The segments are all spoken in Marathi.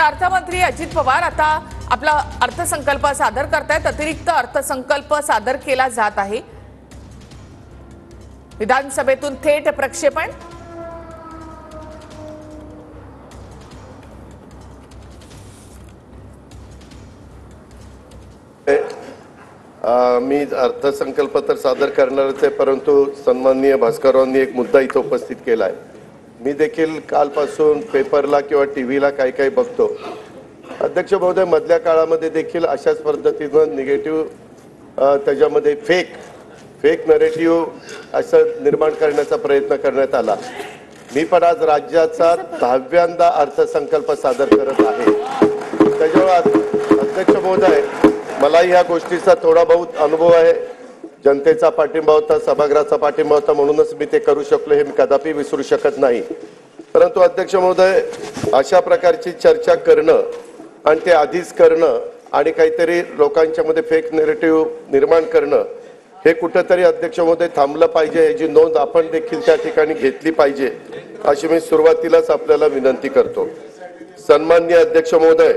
अर्थमंत्री अजित पवार आता आपला अर्थसंकल्प सादर करतायत। अतिरिक्त अर्थसंकल्प सादर केला जात आहे। विधानसभेतून थेट प्रक्षेपण। मी अर्थसंकल्प तर सादर करणारच आहे, परंतु सन्माननीय भास्कररावांनी एक मुद्दा इथं उपस्थित केला आहे। मी देखील कालपासून पेपरला किंवा टीव्हीला काही बघतो। अध्यक्ष महोदय, मधल्या काळामध्ये देखील अशाच पद्धतीनं निगेटिव्ह त्याच्यामध्ये फेक नरेटिव्ह असं निर्माण करण्याचा प्रयत्न करण्यात आला। मी पण आज राज्याचा 10व्यांदा अर्थसंकल्प सादर करत आहे। त्याच्यामुळे अध्यक्ष महोदय, मला ह्या गोष्टीचा थोडा बहुत अनुभव आहे। जनतेचा पाठिंबा होता, सभागृहाचा पाठिंबा होता, म्हणूनच मी ते करू शकलो, हे मी कदापि विसरू शकत नाही। परंतु अध्यक्ष महोदय, अशा प्रकारची चर्चा करणं आणि ते आधीच करणं आणि काहीतरी लोकांच्या मध्ये फेक नरेटिव्ह निर्माण करणं हे कुठेतरी अध्यक्ष महोदय थांबलं पाहिजे, याची नोंद आपण देखील त्या ठिकाणी घेतली पाहिजे, अशी मी सुरुवातीलाच आपल्याला विनंती करतो। सन्माननीय अध्यक्ष महोदय,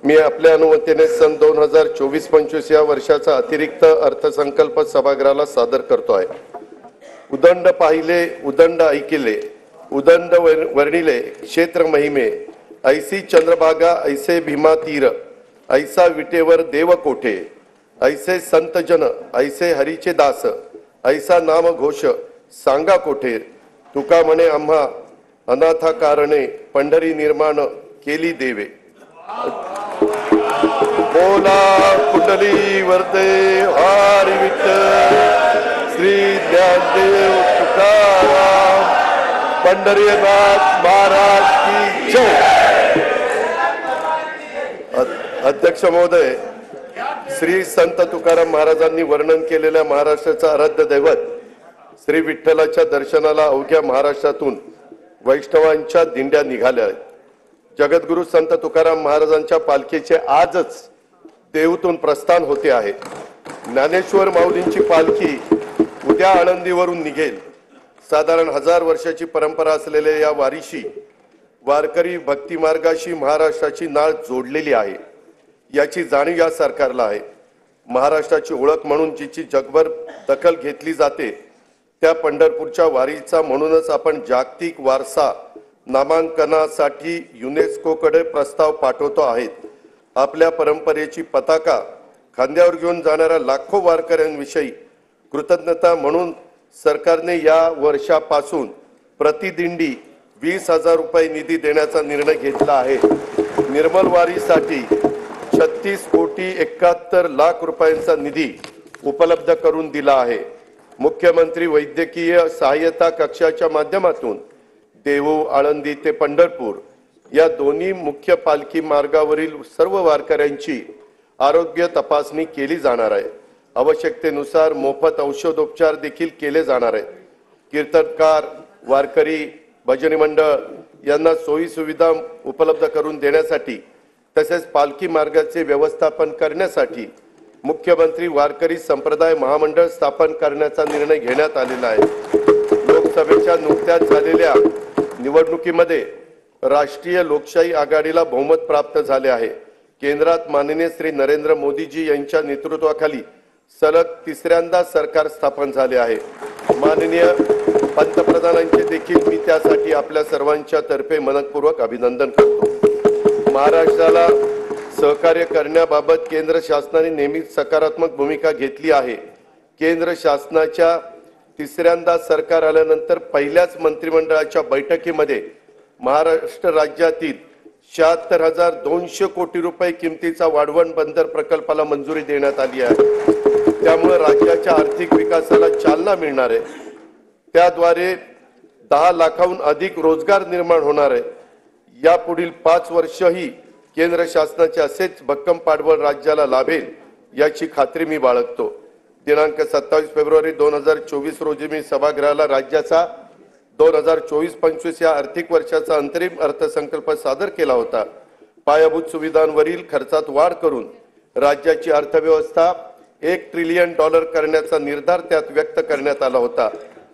मी आपल्या अनुमतीने सन 2024-25 या वर्षाचा अतिरिक्त अर्थसंकल्प सभागृहाला सादर करतो आहे। उदंड पाहिले, उदंड ऐकिले, उदंड वर्णिले क्षेत्र महिमे, ऐसी चंद्रभागा ऐसे भीमा तीर, ऐसा विटेवर देव कोठे, ऐसे संत जन ऐसे हरीचे दास, ऐसा नाम घोष सांगा कोठे, तुका म्हणे आम्हा अनाथा कारणे पंढरी निर्माण केली देवे। बोला कुंडली वरदे हरी विठ्ठल, श्री ज्ञानदेव तुकाराम, पंढरीनाथ महाराज की जय। अध्यक्ष महोदय, श्री संत तुकाराम महाराजांनी वर्णन केलेल्या महाराष्ट्राचा आराध्य दैवत श्री विठ्ठलाच्या दर्शनाला अवघ्या महाराष्ट्रातून वैष्णवांच्या दिंड्या निघाल्या आहेत। जगद्गुरु संत तुकाराम महाराजांच्या पालखीचे आजच देहूतून प्रस्थान होते आहे। ज्ञानेश्वर माऊलींची पालखी उद्या आळंदीवरून निघेल। साधारण 1000 वर्षाची परंपरा असलेल्या या वारीशी वारकरी भक्ती मार्गाशी महाराष्ट्राची नाळ जोडलेली आहे, याची जाणीव या सरकारला आहे। महाराष्ट्राची ओळख म्हणून जिची जगभर दखल घेतली जाते, त्या पंढरपूरच्या वारीचा म्हणूनच आपण जागतिक वारसा नामांकनासाठी युनेस्कोकडे प्रस्ताव पाठवतो आहेत। आपल्या परंपरेची पताका खांद्यावर घेऊन जाणाऱ्या लाखो वारकऱ्यांविषयी कृतज्ञता म्हणून सरकारने या वर्षापासून प्रतिदिंडी 20,000 रुपये निधी देण्याचा निर्णय घेतला आहे। निर्मल वारीसाठी 36 कोटी 71 लाख रुपयांचा निधी उपलब्ध करून दिला आहे। मुख्यमंत्री वैद्यकीय सहाय्यता कक्षाच्या माध्यमातून देहू, आळंदी ते पंढरपूर या दोन्ही मुख्य पालखी मार्गावरील सर्व वारकऱ्यांची आरोग्य तपासणी केली जाणार आहे। आवश्यकतेनुसार मोफत औषधोपचार देखील केले जाणार आहेत। कीर्तनकार, वारकरी, भजनी मंडळ यांना सोयी सुविधा उपलब्ध करून देण्यासाठी तसेच पालखी मार्गाचे व्यवस्थापन करण्यासाठी मुख्यमंत्री वारकरी संप्रदाय महामंडळ स्थापन करण्याचा निर्णय घेण्यात आलेला आहे। लोकसभेच्या नुकत्याच झालेल्या निवडणुकीमध्ये राष्ट्रीय लोकशाही आघाडीला बहुमत प्राप्त झाले आहे। केंद्रात माननीय श्री नरेंद्र मोदीजी यांच्या नेतृत्वाखाली सलग 3ऱ्यांदा सरकार स्थापन झाले आहे। माननीय पंतप्रधानांचे देखील मी त्यासाठी आपल्या सर्वांच्या तर्फे मनपूर्वक अभिनंदन करतो। महाराष्ट्राला सहकार्य करण्याबाबत केंद्र शासनाने नेहमीच सकारात्मक भूमिका घेतली आहे। केंद्र शासनाच्या 3ऱ्यांदा सरकार आल्यानंतर पहिल्याच मंत्रिमंडळाच्या बैठकीमध्ये महाराष्ट्र राज्यातील 76,200 कोटी रुपये किमतीचा वाढवण बंदर प्रकल्पाला मंजुरी देण्यात आली आहे। त्यामुळे राज्याच्या आर्थिक विकासाला चालना मिळणार आहे। त्याद्वारे 10 लाखाहून अधिक रोजगार निर्माण होणार आहे। यापुढील 5 वर्षही केंद्र शासनाचे असेच भक्कम पाठबळ राज्याला लाभेल याची खात्री मी बाळगतो। दिनांक 27 फेब्रुवारी 2024 रोजी मी सभागृहाला राज्याचा 2024-25 या आर्थिक वर्षाचा अंतरिम अर्थसंकल्प सादर केला होता। पायाभूत सुविधांवरील खर्चात वाढ करून राज्याची अर्थव्यवस्था $1 ट्रिलियन करण्याचा निर्धार त्यात व्यक्त करण्यात आला होता।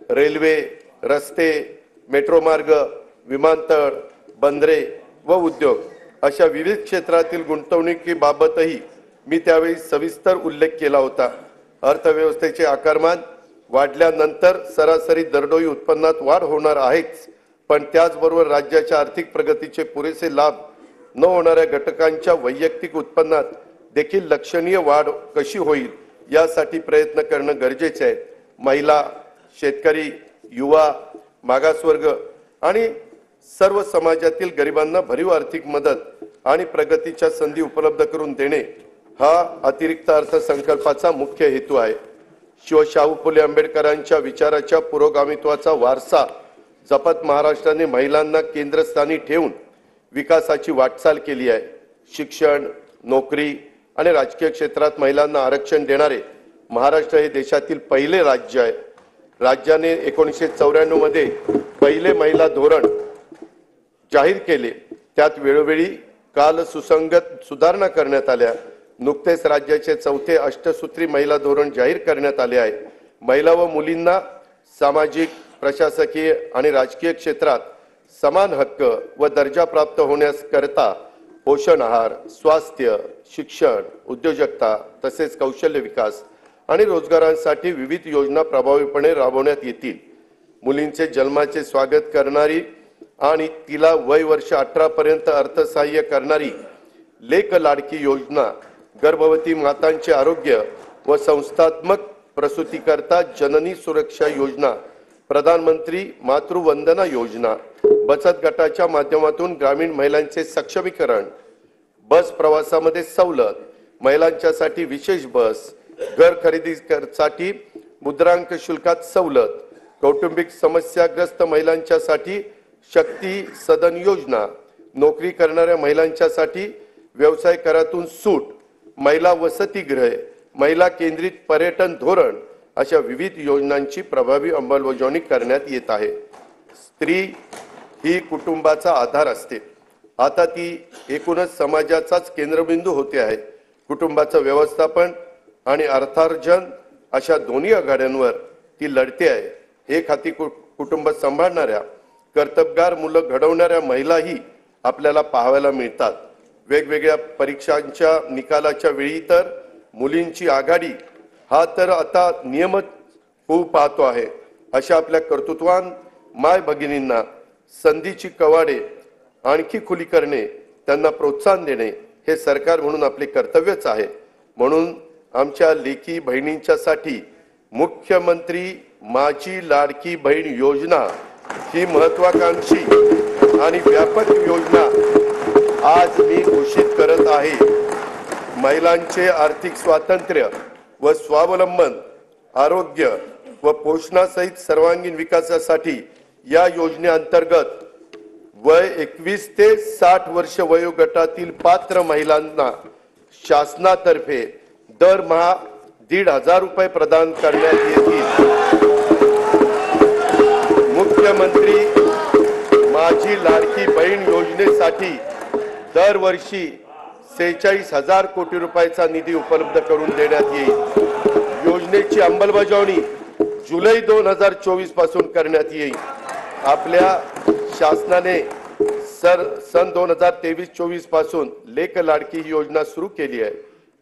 रेल्वे, रस्ते, मेट्रो मार्ग, विमानतळ, बंदरे व उद्योग अशा विविध क्षेत्रातील गुंतवणुकीबाबतही मी त्यावेळी सविस्तर उल्लेख केला होता. अर्थव्यवस्थेचे आकारमान वाढल्यानंतर सरासरी दरडोई उत्पन्नात वाढ होणार आहेच, पण त्याचबरोबर राज्याच्या आर्थिक प्रगतीचे पुरेसे लाभ न होणाऱ्या घटकांच्या वैयक्तिक उत्पन्नात देखील लक्षणीय वाढ कशी होईल यासाठी प्रयत्न करणं गरजेचे आहे. महिला, शेतकरी, युवा, मागासवर्ग आणि सर्व समाजातील गरिबांना भरीव आर्थिक मदत आणि प्रगतीच्या संधी उपलब्ध करून देणे हा अतिरिक्त अर्थसंकल्पाचा मुख्य हेतू आहे. शाहू फुले आंबेडकरांच्या विचाराच्या पुरोगामित्वाचा वारसा जपत महाराष्ट्राने महिलांना केंद्रस्थानी ठेवून विकासाची वाटचाल केली आहे. शिक्षण, नोकरी आणि राजकीय क्षेत्रात महिलांना आरक्षण देणारे महाराष्ट्र हे देशातील पहिले राज्य आहे. राज्याने 1994 मध्ये पहिले महिला धोरण जाहीर केले. त्यात वेळोवेळी काल सुसंगत सुधारणा करण्यात आल्या. नुकतेच राज्याचे चौथे अष्टसूत्री महिला धोरण जाहीर करण्यात आले आहे. महिला व मुलींना सामाजिक, प्रशासकीय आणि राजकीय क्षेत्रात समान हक्क व दर्जा प्राप्त होण्यास करता पोषण आहार, स्वास्थ्य, शिक्षण, उद्योजकता तसेच कौशल्य विकास आणि रोजगारांसाठी विविध योजना प्रभावीपणे राबवण्यात येतील. मुलींचे जन्माचे स्वागत करणारी आणि तिला वय वर्ष 18 पर्यंत अर्थसहाय्य करणारी लेक लाडकी योजना, गर्भवती मातांचे आरोग्य व संस्थात्मक प्रसूतीकरता जननी सुरक्षा योजना, प्रधानमंत्री मातृवंदना योजना, बचत गटाच्या माध्यमातून ग्रामीण महिलांचे सक्षमीकरण, बस प्रवासामध्ये सवलत, महिलांच्यासाठी विशेष बस, घर खरेदीसाठी मुद्रांक शुल्कात सवलत, कौटुंबिक समस्याग्रस्त महिलांच्यासाठी शक्ती सदन योजना, नोकरी करणाऱ्या महिलांच्यासाठी व्यवसाय करातून सूट, महिला वसतिगृहे, महिला केंद्रित पर्यटन धोरण अशा विविध योजनांची प्रभावी अंमलबजावणी करण्यात येत आहे. स्त्री ही कुटुंबाचा आधार असते. आता ती एकूणच समाजाचाच केंद्रबिंदू होते आहे. कुटुंबाचं व्यवस्थापन आणि अर्थार्जन अशा दोन्ही आघाड्यांवर ती लढते आहे. एक हाती कुटुंब सांभाळणाऱ्या, कर्तबगार मुलं घडवणाऱ्या महिलाही आपल्याला पाहायला मिळतात. वेगवेगळ्या परीक्षांच्या निकालाच्या वेळी तर मुलींची आघाडी हा तर आता नियमित होऊ पाहतो आहे. अशा आपल्या कर्तृत्वान माय भगिनींना संधीची कवाडे आणखी खुली करणे, त्यांना प्रोत्साहन देणे हे सरकार म्हणून आपले कर्तव्यच आहे. म्हणून आमच्या लेकी बहिणींच्यासाठी मुख्यमंत्री माझी लाडकी बहीण योजना ही महत्वाकांक्षी आणि व्यापक योजना आज मी घोषित करत आहे. महिलांचे आर्थिक स्वातंत्र्य व स्वावलंबन, आरोग्य व पोषणासहित सर्वांगीण विकासासाठी या योजनेअंतर्गत वय 21 ते 60 वर्ष वयोगटातील पात्र महिलांना शासनातर्फे दरमहा 1,500 रुपये प्रदान करण्यात येतील. मुख्यमंत्री माझी लाडकी बहीण योजनेसाठी दरवर्षी 46,000 कोटी रुपयाचा निधी उपलब्ध करून देण्यात येईल. योजनेची अंमलबजावणी जुलै 2024 पासून करण्यात येईल. आपल्या शासनाने सन 2023-24 पासून लेक लाडकी ही योजना सुरू केली आहे.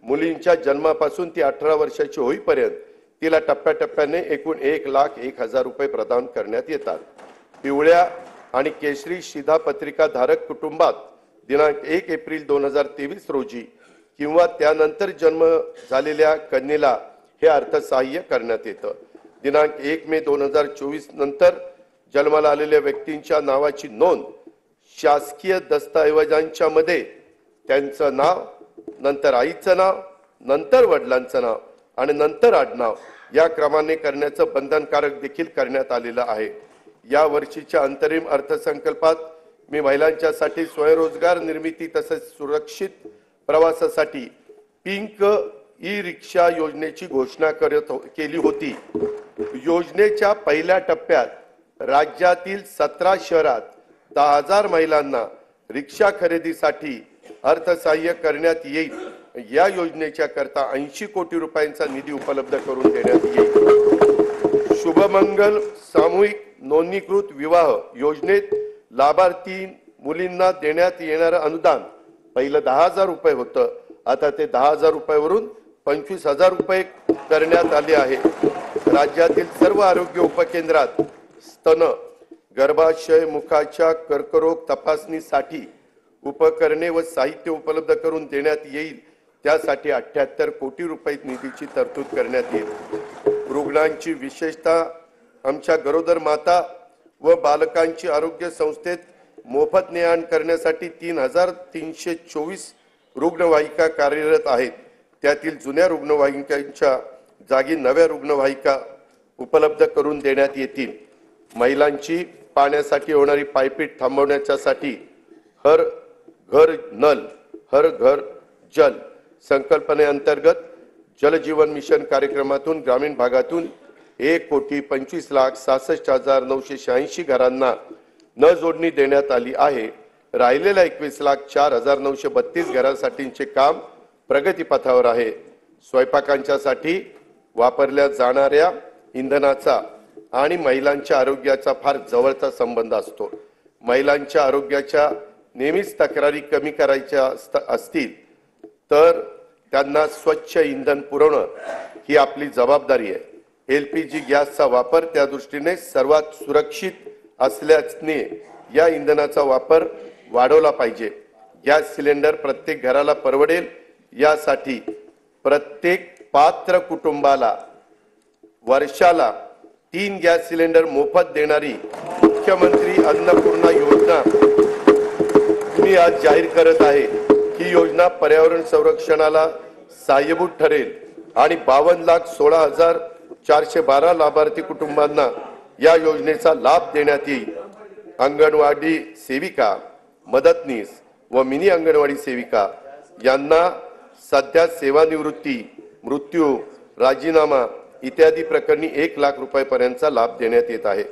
मुलींच्या जन्मापासून ती 18 वर्षाची होईपर्यंत तिला टप्प्याटप्प्याने एकूण 1,01,000 रुपये प्रदान करण्यात येतात. पिवळ्या आणि केशरी शिधापत्रिका धारक कुटुंबात दिनांक 1 एप्रिल 2023 रोजी किंवा त्यानंतर जन्म झालेल्या कन्येला हे अर्थसहाय्य करण्यात येतं. दिनांक 1 मे 2024 नंतर जन्माला आलेल्या व्यक्तींच्या नावाची नोंद शासकीय दस्तऐवजांच्या मध्ये त्यांचं नाव, नंतर आईचं नाव, नंतर वडिलांचं नाव आणि नंतर आडनाव या क्रमाने करण्याचं बंधनकारक देखील करण्यात आलेलं आहे. या वर्षीच्या अंतरिम अर्थसंकल्पात मी महिलांच्यासाठी स्वयंरोजगार निर्मिती तसेच सुरक्षित प्रवासासाठी पिंक ई रिक्षा योजनेची घोषणा केली होती. योजनेच्या पहिल्या टप्प्यात राज्यातील 17 शहरात 10,000 महिलांना रिक्षा खरेदीसाठी अर्थसहाय्य करण्यात येईल. या योजनेच्या करता 80 कोटी रुपयांचा निधी उपलब्ध करून देण्यात येईल. शुभमंगल सामूहिक नोंदणीकृत विवाह योजनेत लाभार्थी मुलींना देण्यात येणारे अनुदान पहिलं 10,000 रुपये होतं, आता ते 10,000 रुपयावरून 25,000 रुपये करण्यात आले आहे. राज्यातील सर्व आरोग्य उपकेंद्रात स्तन, गर्भाशय, मुखाच्या कर्करोग तपासणीसाठी उपकरणे व साहित्य उपलब्ध करून देण्यात येईल. त्यासाठी 78 कोटी रुपये निधीची तरतूद करण्यात येईल. रुग्णांची विशेषतः आमच्या गरोदर माता व बालकांची आरोग्य संस्थेत मोफत ने-आण करण्यासाठी 3,324 रुग्णवाहिका कार्यरत आहेत. त्यातील जुन्या रुग्णवाहिकांच्या जागी नव्या रुग्णवाहिका उपलब्ध करून देण्यात येतील. महिलांची पाण्यासाठी होणारी पायपीट थांबवण्यासाठी हर घर नल हर घर जल संकल्पनेअंतर्गत जल जीवन मिशन कार्यक्रमातून ग्रामीण भागातून 1,25,66,986 घरांना न जोडणी देण्यात आली आहे. राहिलेल्या 21,04,932 घरांसाठीचे काम प्रगतीपथावर आहे. स्वयंपाकांच्यासाठी वापरल्या जाणाऱ्या इंधनाचा आणि महिलांच्या आरोग्याचा फार जवळचा संबंध असतो. महिलांच्या आरोग्याच्या नेहमीच तक्रारी कमी करायच्या असतील तर त्यांना स्वच्छ इंधन पुरवणं ही आपली जबाबदारी आहे. LPG गॅसचा वापर त्या दृष्टीने सर्वात सुरक्षित असल्याने या इंधनाचा वापर वाढवला पाहिजे. गॅस सिलेंडर प्रत्येक घराला परवडेल यासाठी प्रत्येक पात्र कुटुंबाला वर्षाला 3 गॅस सिलेंडर मोफत देणारी मुख्यमंत्री अन्नपूर्णा योजना मी आज जाहीर करत आहे. ही योजना पर्यावरण संरक्षणाला सहाय्यभूत ठरेल आणि 52,16,412 लाभार्थी कुटुंबांना या योजनेचा लाभ देण्यात येईल. अंगणवाडी सेविका, मदतनीस व मिनी अंगणवाडी सेविका यांना सध्या सेवानिवृत्ती, मृत्यू, राजीनामा इत्यादी प्रकरणी 1 लाख रुपयापर्यंतचा लाभ देण्यात येत आहे.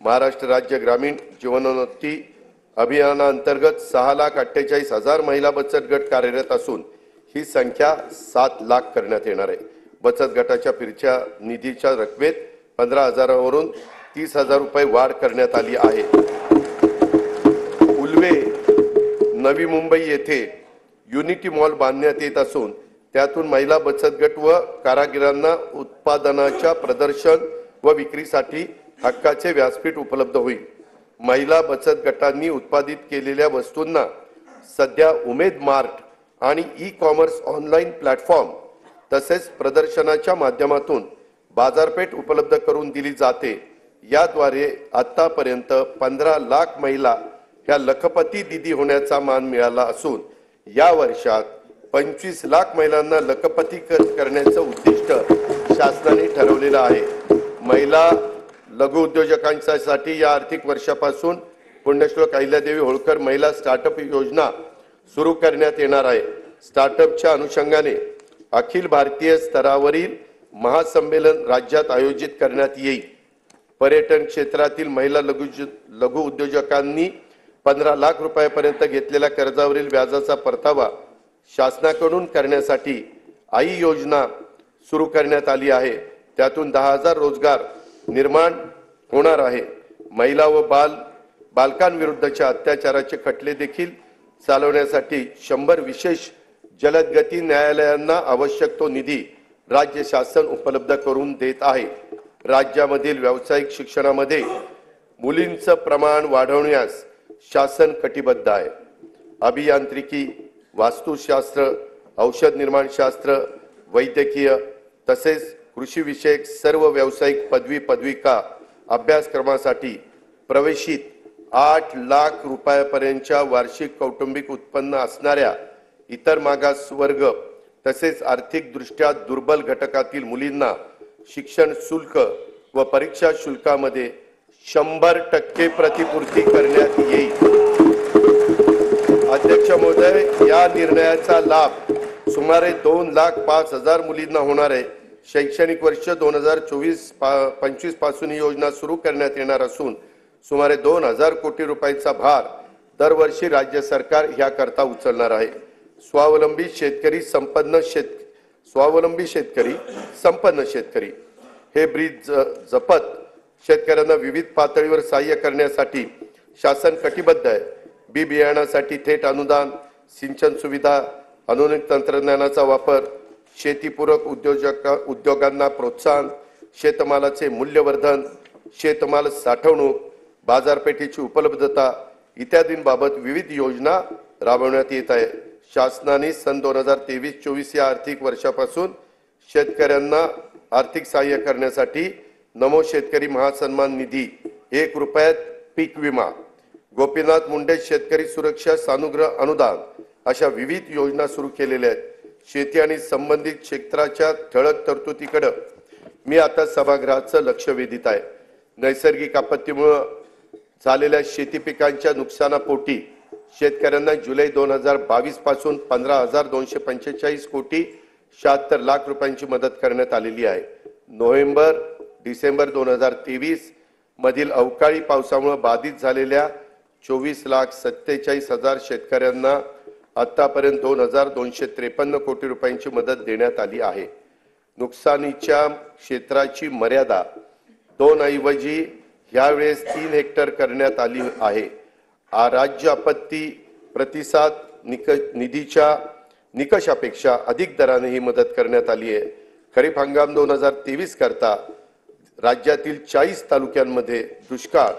महाराष्ट्र राज्य ग्रामीण जीवनोन्नती अभियानाअंतर्गत 6,48,000 महिला बचत गट कार्यरत असून ही संख्या 7 लाख करण्यात येणार आहे. बचत गटाच्या फिरच्या निधीच्या रकमेत 15,000 30,000 रुपये वाढ करण्यात आली आहे. उल्वे, नवी मुंबई येथे युनिटी मॉल बांधण्यात येत असून त्यातून महिला बचत गट व कारागिरांना उत्पादनाच्या प्रदर्शन व विक्रीसाठी हक्काचे व्यासपीठ उपलब्ध होईल. महिला बचत गटांनी उत्पादित केलेल्या वस्तूंना सध्या उमेद मार्ट आणि ई-कॉमर्स ऑनलाईन प्लॅटफॉर्म तसेच प्रदर्शनाच्या माध्यमातून बाजारपेठ उपलब्ध करून दिली जाते. याद्वारे आतापर्यंत 15 लाख महिला ह्या लखपती दीदी होण्याचा मान मिळाला असून या वर्षात 25 लाख महिलांना लखपती करण्याचं उद्दिष्ट शासनाने ठरवलेलं आहे. महिला लघु उद्योजकांसाठी या आर्थिक वर्षापासून पुण्यश्लोक अहिल्यादेवी होळकर महिला स्टार्टअप योजना सुरू करण्यात येणार आहे. स्टार्टअपच्या अनुषंगाने अखिल भारतीय स्तरावरील महासंमेलन राज्यात आयोजित करण्यात येईल. पर्यटन क्षेत्रातील महिला लघु उद्योजकांनी 15 लाख रुपयापर्यंत घेतलेल्या कर्जावरील व्याजाचा परतावा शासनाकडून करण्यासाठी आई योजना सुरू करण्यात आली आहे. त्यातून 10,000 रोजगार निर्माण होणार आहे. महिला व बालकांविरुद्धच्या अत्याचाराचे खटले देखील चालवण्यासाठी 100 विशेष जलदगती न्यायालयांना आवश्यक तो निधी राज्य शासन उपलब्ध करून देत आहे. राज्यामधील व्यावसायिक शिक्षणामध्ये मुलींचं प्रमाण वाढवण्यास शासन कटिबद्ध आहे. अभियांत्रिकी, वास्तुशास्त्र, औषध निर्माणशास्त्र, वैद्यकीय तसेच कृषी विषयक सर्व व्यावसायिक पदविका अभ्यासक्रमासाठी प्रवेशित 8 लाख रुपयापर्यंतच्या वार्षिक कौटुंबिक उत्पन्न असणाऱ्या इतर मागासवर्ग तसेच आर्थिक दृष्ट्या दुर्बल घटकातील मुलींना शिक्षण शुल्क व परीक्षा शुल्कामध्ये 100% प्रतिपूर्ती करण्यात येईल. अध्यक्ष महोदय, या निर्णयाचा लाभ सुमारे 2,05,000 मुलींना होणार आहे. शैक्षणिक वर्ष 2024-25 पासून ही योजना सुरू करण्यात येणार असून सुमारे 2,000 कोटी रुपयांचा भार दरवर्षी राज्य सरकार याकरता उचलणार आहे. स्वावलंबी शेतकरी संपन्न शेतकरी हे ब्रीद जपत शेतकऱ्यांना विविध पातळीवर सहाय्य करण्यासाठी शासन कटिबद्ध आहे. बी बियाणासाठी थेट अनुदान, सिंचन सुविधा, आधुनिक तंत्रज्ञानाचा वापर, शेतीपूरक उद्योगांना प्रोत्साहन, शेतमालाचे मूल्यवर्धन, शेतमाल साठवणूक, बाजारपेठेची उपलब्धता इत्यादींबाबत विविध योजना राबवण्यात येत आहे. शासनाने सन 2023-24 या आर्थिक वर्षापासून शेतकऱ्यांना आर्थिक सहाय्य करण्यासाठी नमो शेतकरी महासन्मान निधी, 1 रुपयात पीक विमा, गोपीनाथ मुंडे शेतकरी सुरक्षा सानुग्रह अनुदान अशा विविध योजना सुरू केलेल्या आहेत. शेती आणि संबंधित क्षेत्राच्या ठळक तरतुदीकडे मी आता सभागृहाचं लक्ष वेधित आहे. नैसर्गिक आपत्तीमुळे झालेल्या शेती पिकांच्या नुकसानापोटी शेतकऱ्यांना जुलै 2022 पासून 15,245 कोटी 76 लाख रुपयांची मदत करण्यात आलेली आहे. नोव्हेंबर-डिसेंबर 2023 मधील अवकाळी पावसामुळे बाधित झालेल्या 24,47,000 शेतकऱ्यांना आतापर्यंत 2,253 कोटी रुपयांची मदत देण्यात आली आहे. नुकसानीच्या क्षेत्राची मर्यादा 2 ऐवजी यावेळेस 3 हेक्टर करण्यात आली आहे. राज्य आपत्ती प्रतिसाद निधीच्या निकषापेक्षा अधिक दराने ही मदत करण्यात आली आहे. खरीप हंगाम 2023 करता राज्यातील 40 तालुक्यांमध्ये दुष्काळ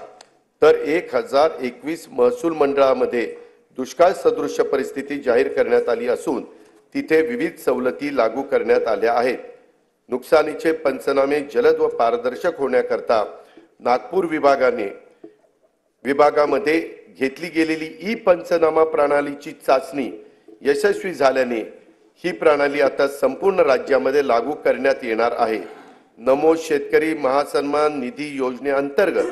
तर 1021 महसूल मंडळामध्ये दुष्काळ सदृश परिस्थिती जाहीर करण्यात आली असून तिथे विविध सवलती लागू करण्यात आल्या आहेत. नुकसानीचे पंचनामे जलद व पारदर्शक होण्याकरता नागपूर विभागामध्ये घेतली गेलेली ई पंचनामा प्रणालीची चाचणी यशस्वी झाल्याने ही प्रणाली आता संपूर्ण राज्यामध्ये लागू करण्यात येणार आहे. नमो शेतकरी महासन्मान निधी योजनेअंतर्गत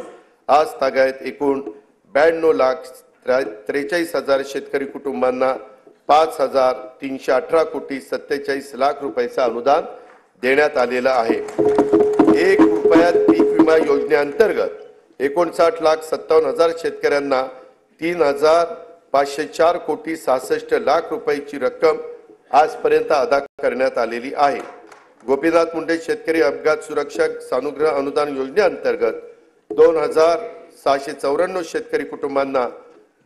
आज तागायत एकूण 92,43,000 शेतकरी कुटुंबांना 5,318 कोटी 47 लाख रुपयाचं अनुदान देण्यात आलेलं आहे. 1 रुपयात पीक विमा योजनेअंतर्गत 59,57,000 शेतकऱ्यांना 3,504 कोटी 66 लाख रुपयाची रक्कम आजपर्यंत अदा करण्यात आलेली आहे. गोपीनाथ मुंडे शेतकरी अपघात सुरक्षा सानुग्रह अनुदान योजनेअंतर्गत 2,694 शेतकरी कुटुंबांना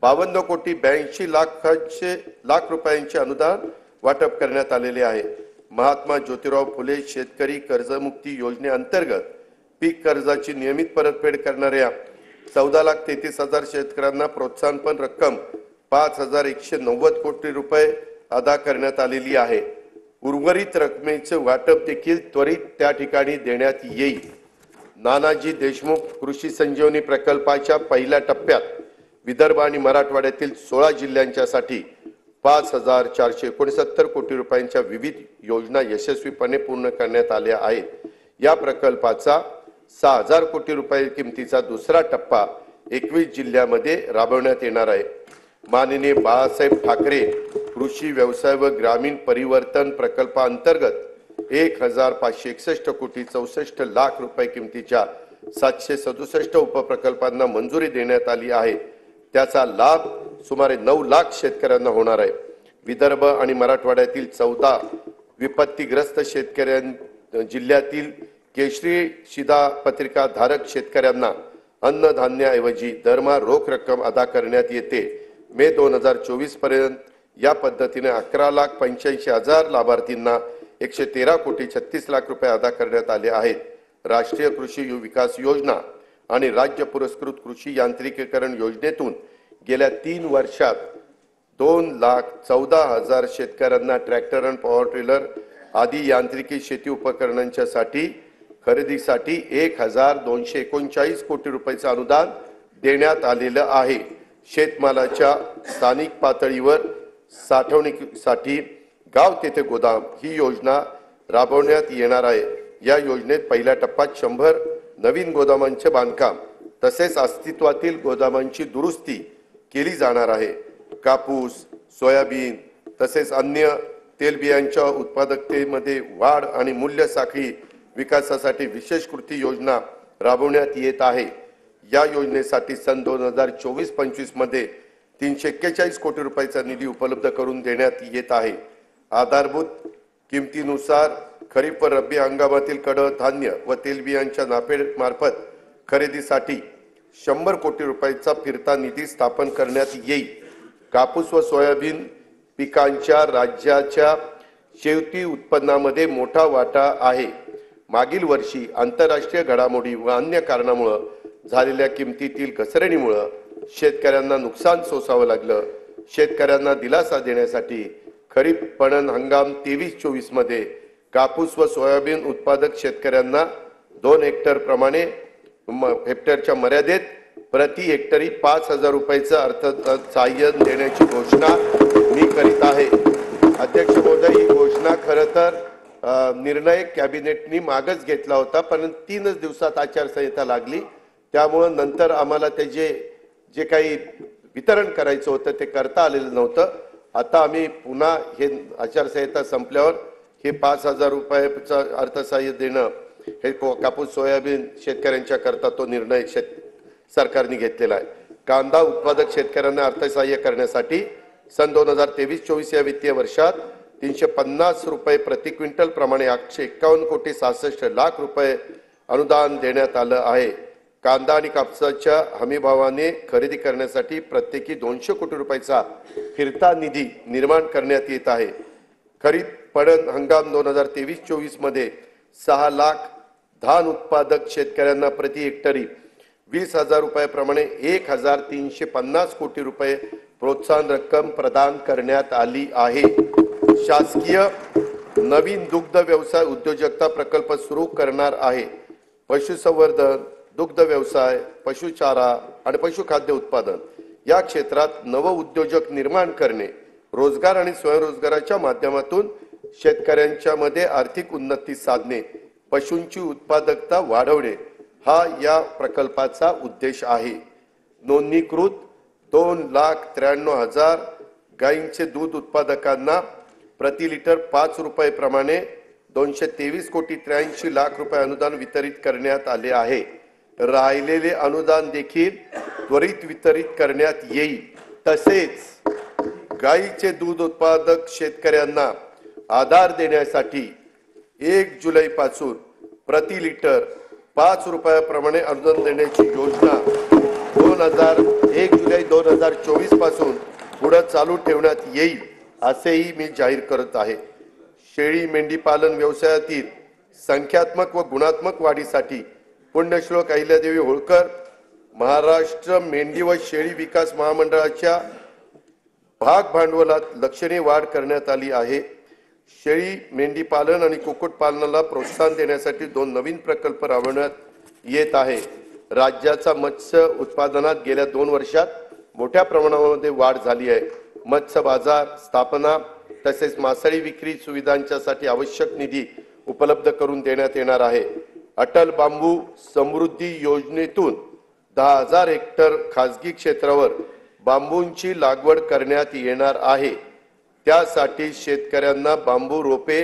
52 कोटी 82 लाख रुपयांचे अनुदान वाटप करण्यात आलेले आहे. महात्मा ज्योतिराव फुले शेतकरी कर्जमुक्ती योजनेअंतर्गत पीक कर्जाची नियमित परतफेड करणाऱ्या 14,33,000 शेतकऱ्यांना प्रोत्साहनपर रक्कम 5,190 कोटी रुपये अदा करण्यात आलेली आहे. उर्वरित रकमेचे वाटप देखील त्वरित त्या ठिकाणी देण्यात येईल. नानाजी देशमुख कृषी संजीवनी प्रकल्पाच्या पहिल्या टप्प्यात विदर्भ आणि मराठवाड्यातील 16 जिल्ह्यांच्यासाठी 5,469 कोटी रुपयांच्या विविध योजना यशस्वीपणे पूर्ण करण्यात आल्या आहेत. या प्रकल्पाचा 6,000 कोटी रुपये किमतीचा दुसरा टप्पा 21 जिल्ह्यांमध्ये राबवण्यात येणार आहे. माननीय बाळासाहेब ठाकरे कृषी व्यवसाय व ग्रामीण परिवर्तन प्रकल्पाअंतर्गत 1,561 कोटी 64 लाख रुपये किमतीच्या 767 उपप्रकल्पांना मंजुरी देण्यात आली आहे. त्याचा लाभ सुमारे 9 लाख शेतकऱ्यांना होणार आहे. विदर्भ आणि मराठवाड्यातील 14 विपत्तीग्रस्त जिल्ह्यातील केशरी शिधापत्रिका धारक शेतकऱ्यांना अन्नधान्याऐवजी दरमहा रोख रक्कम अदा करण्यात येते. मे 2024 पर्यंत या पद्धतीने 11,85,000 लाभार्थींना 113 कोटी 36 लाख रुपये अदा करण्यात आले आहेत. राष्ट्रीय कृषी विकास योजना आणि राज्य पुरस्कृत कृषी यांत्रिकीकरण योजनेतून गेल्या 3 वर्षात 2,14,000 शेतकऱ्यांना ट्रॅक्टर आणि पॉवर टिलर आदी यांत्रिकी शेती उपकरणांच्या खरेदीसाठी 1,239 कोटी रुपयाचं अनुदान देण्यात आलेलं आहे. शेतमालाच्या स्थानिक पातळीवर साठवणुकीसाठी गाव तेथे गोदाम ही योजना राबवण्यात येणार आहे. या योजनेत पहिल्या टप्प्यात 100 नवीन गोदामांचे बांधकाम तसेच अस्तित्वातील गोदामांची दुरुस्ती केली जाणार आहे. कापूस, सोयाबीन तसेच अन्य तेलबियांच्या उत्पादकतेमध्ये वाढ आणि मूल्य साखळी विकासासाठी विशेष कृती योजना राबवण्यात येत आहे. या योजनेसाठी सन 2024-25 मध्ये 341 कोटी रुपयाचा निधी उपलब्ध करून देण्यात येत आहे. आधारभूत किमतीनुसार खरीप व रब्बी हंगामातील कडधान्य व तेलबियांच्या नाफेड मार्फत खरेदीसाठी 100 कोटी रुपयाचा फिरता निधी स्थापन करण्यात येईल. कापूस व सोयाबीन पिकांच्या राज्याच्या शेती उत्पन्नामध्ये मोठा वाटा आहे. मागील वर्षी आंतरराष्ट्रीय घडामोडी व अन्य कारणामुळे झालेल्या किमतीतील घसरणीमुळे शेतकऱ्यांना नुकसान सोसावं लागलं. शेतकऱ्यांना दिलासा देण्यासाठी खरीप पणन हंगाम 23-24 मध्ये कापूस व सोयाबीन उत्पादक शेतकऱ्यांना 2 हेक्टर प्रमाणे हेक्टरच्या मर्यादेत प्रति हेक्टरी 5,000 रुपयाचं अर्थसहाय्य देण्याची घोषणा मी करीत आहे. अध्यक्ष महोदय, ही घोषणा खरं तर निर्णय कॅबिनेटनी मागच घेतला होता, पण 3च दिवसात आचारसंहिता लागली. त्यामुळे नंतर आम्हाला त्याचे जे काही वितरण करायचं होतं ते करता आलेलं नव्हतं. आता आम्ही पुन्हा हे आचारसंहिता संपल्यावर हे 5,000 रुपयाचं अर्थसहाय्य देणं हे कापूस सोयाबीन शेतकऱ्यांच्या करता तो निर्णय सरकारने घेतलेला आहे. कांदा उत्पादक शेतकऱ्यांना अर्थसहाय्य करण्यासाठी सन 2023-24 या वित्तीय वर्षात 350 रुपये प्रति क्विंटल प्रमाणे 851,66,00,000 रुपये अनुदान देण्यात आलं आहे. कांदा आणि कापसाच्या हमीभावाने खरेदी करण्यासाठी प्रत्येकी 200 कोटी रुपयाचा फिरता निधी निर्माण करण्यात येत आहे. खरीप पणन हंगाम 2023-24 मध्ये 6 लाख धान उत्पादक शेतकऱ्यांना प्रति हेक्टरी 20,000 रुपयाप्रमाणे 1,350 कोटी रुपये प्रोत्साहन रक्कम प्रदान करण्यात आली आहे. शासकीय नवीन दुग्ध व्यवसाय उद्योजकता प्रकल्प सुरू करणार आहे. पशुसंवर्धन, दुग्ध व्यवसाय, पशुचारा आणि पशुखाद्य उत्पादन या क्षेत्रात नव उद्योजक निर्माण करणे, रोजगार आणि स्वयंरोजगाराच्या माध्यमातून शेतकऱ्यांच्या मध्ये आर्थिक उन्नती साधणे, पशूंची उत्पादकता वाढवणे हा या प्रकल्पाचा उद्देश आहे. नोंदणीकृत 2,93,000 गायींचे दूध उत्पादकांना प्रति लिटर 5 रुपये प्रमाणे 223,83,00,000 रुपये अनुदान वितरित करण्यात आले आहे. राहिलेले अनुदान देखील त्वरित वितरित करण्यात येईल. तसेच गायीचे दूध उत्पादक शेतकऱ्यांना आधार देण्यासाठी 1 जुलैपासून प्रति लिटर 5 रुपयाप्रमाणे अनुदान देण्याची योजना 1 जुलै 2024 पासून पुढे चालू ठेवण्यात येईल असेही मी जाहीर करत आहे. शेळी मेंढी पालन व्यवसायातील संख्यात्मक व गुणात्मक वाढीसाठी पुण्यश्लोक अहिल्यादेवी होळकर महाराष्ट्र मेंढी व शेळी विकास महामंडळाच्या भाग भांडवलात लक्षणीय वाढ करण्यात आली आहे. शेळी मेंढी पालन आणि कुक्कुटपालनाला प्रोत्साहन देण्यासाठी 2 नवीन प्रकल्प राबवण्यात येत आहे. राज्याचा मत्स्य उत्पादनात गेल्या 2 वर्षात मोठ्या प्रमाणामध्ये वाढ झाली आहे. मत्स्य बाजार स्थापना तसेच मासळी विक्री सुविधांच्यासाठी आवश्यक निधी उपलब्ध करून देण्यात येणार आहे. अटल बांबू समृद्धी योजनेतून 10,000 हेक्टर खासगी क्षेत्रावर बांबूंची लागवड करण्यात येणार आहे. त्यासाठी शेतकऱ्यांना बांबू रोपे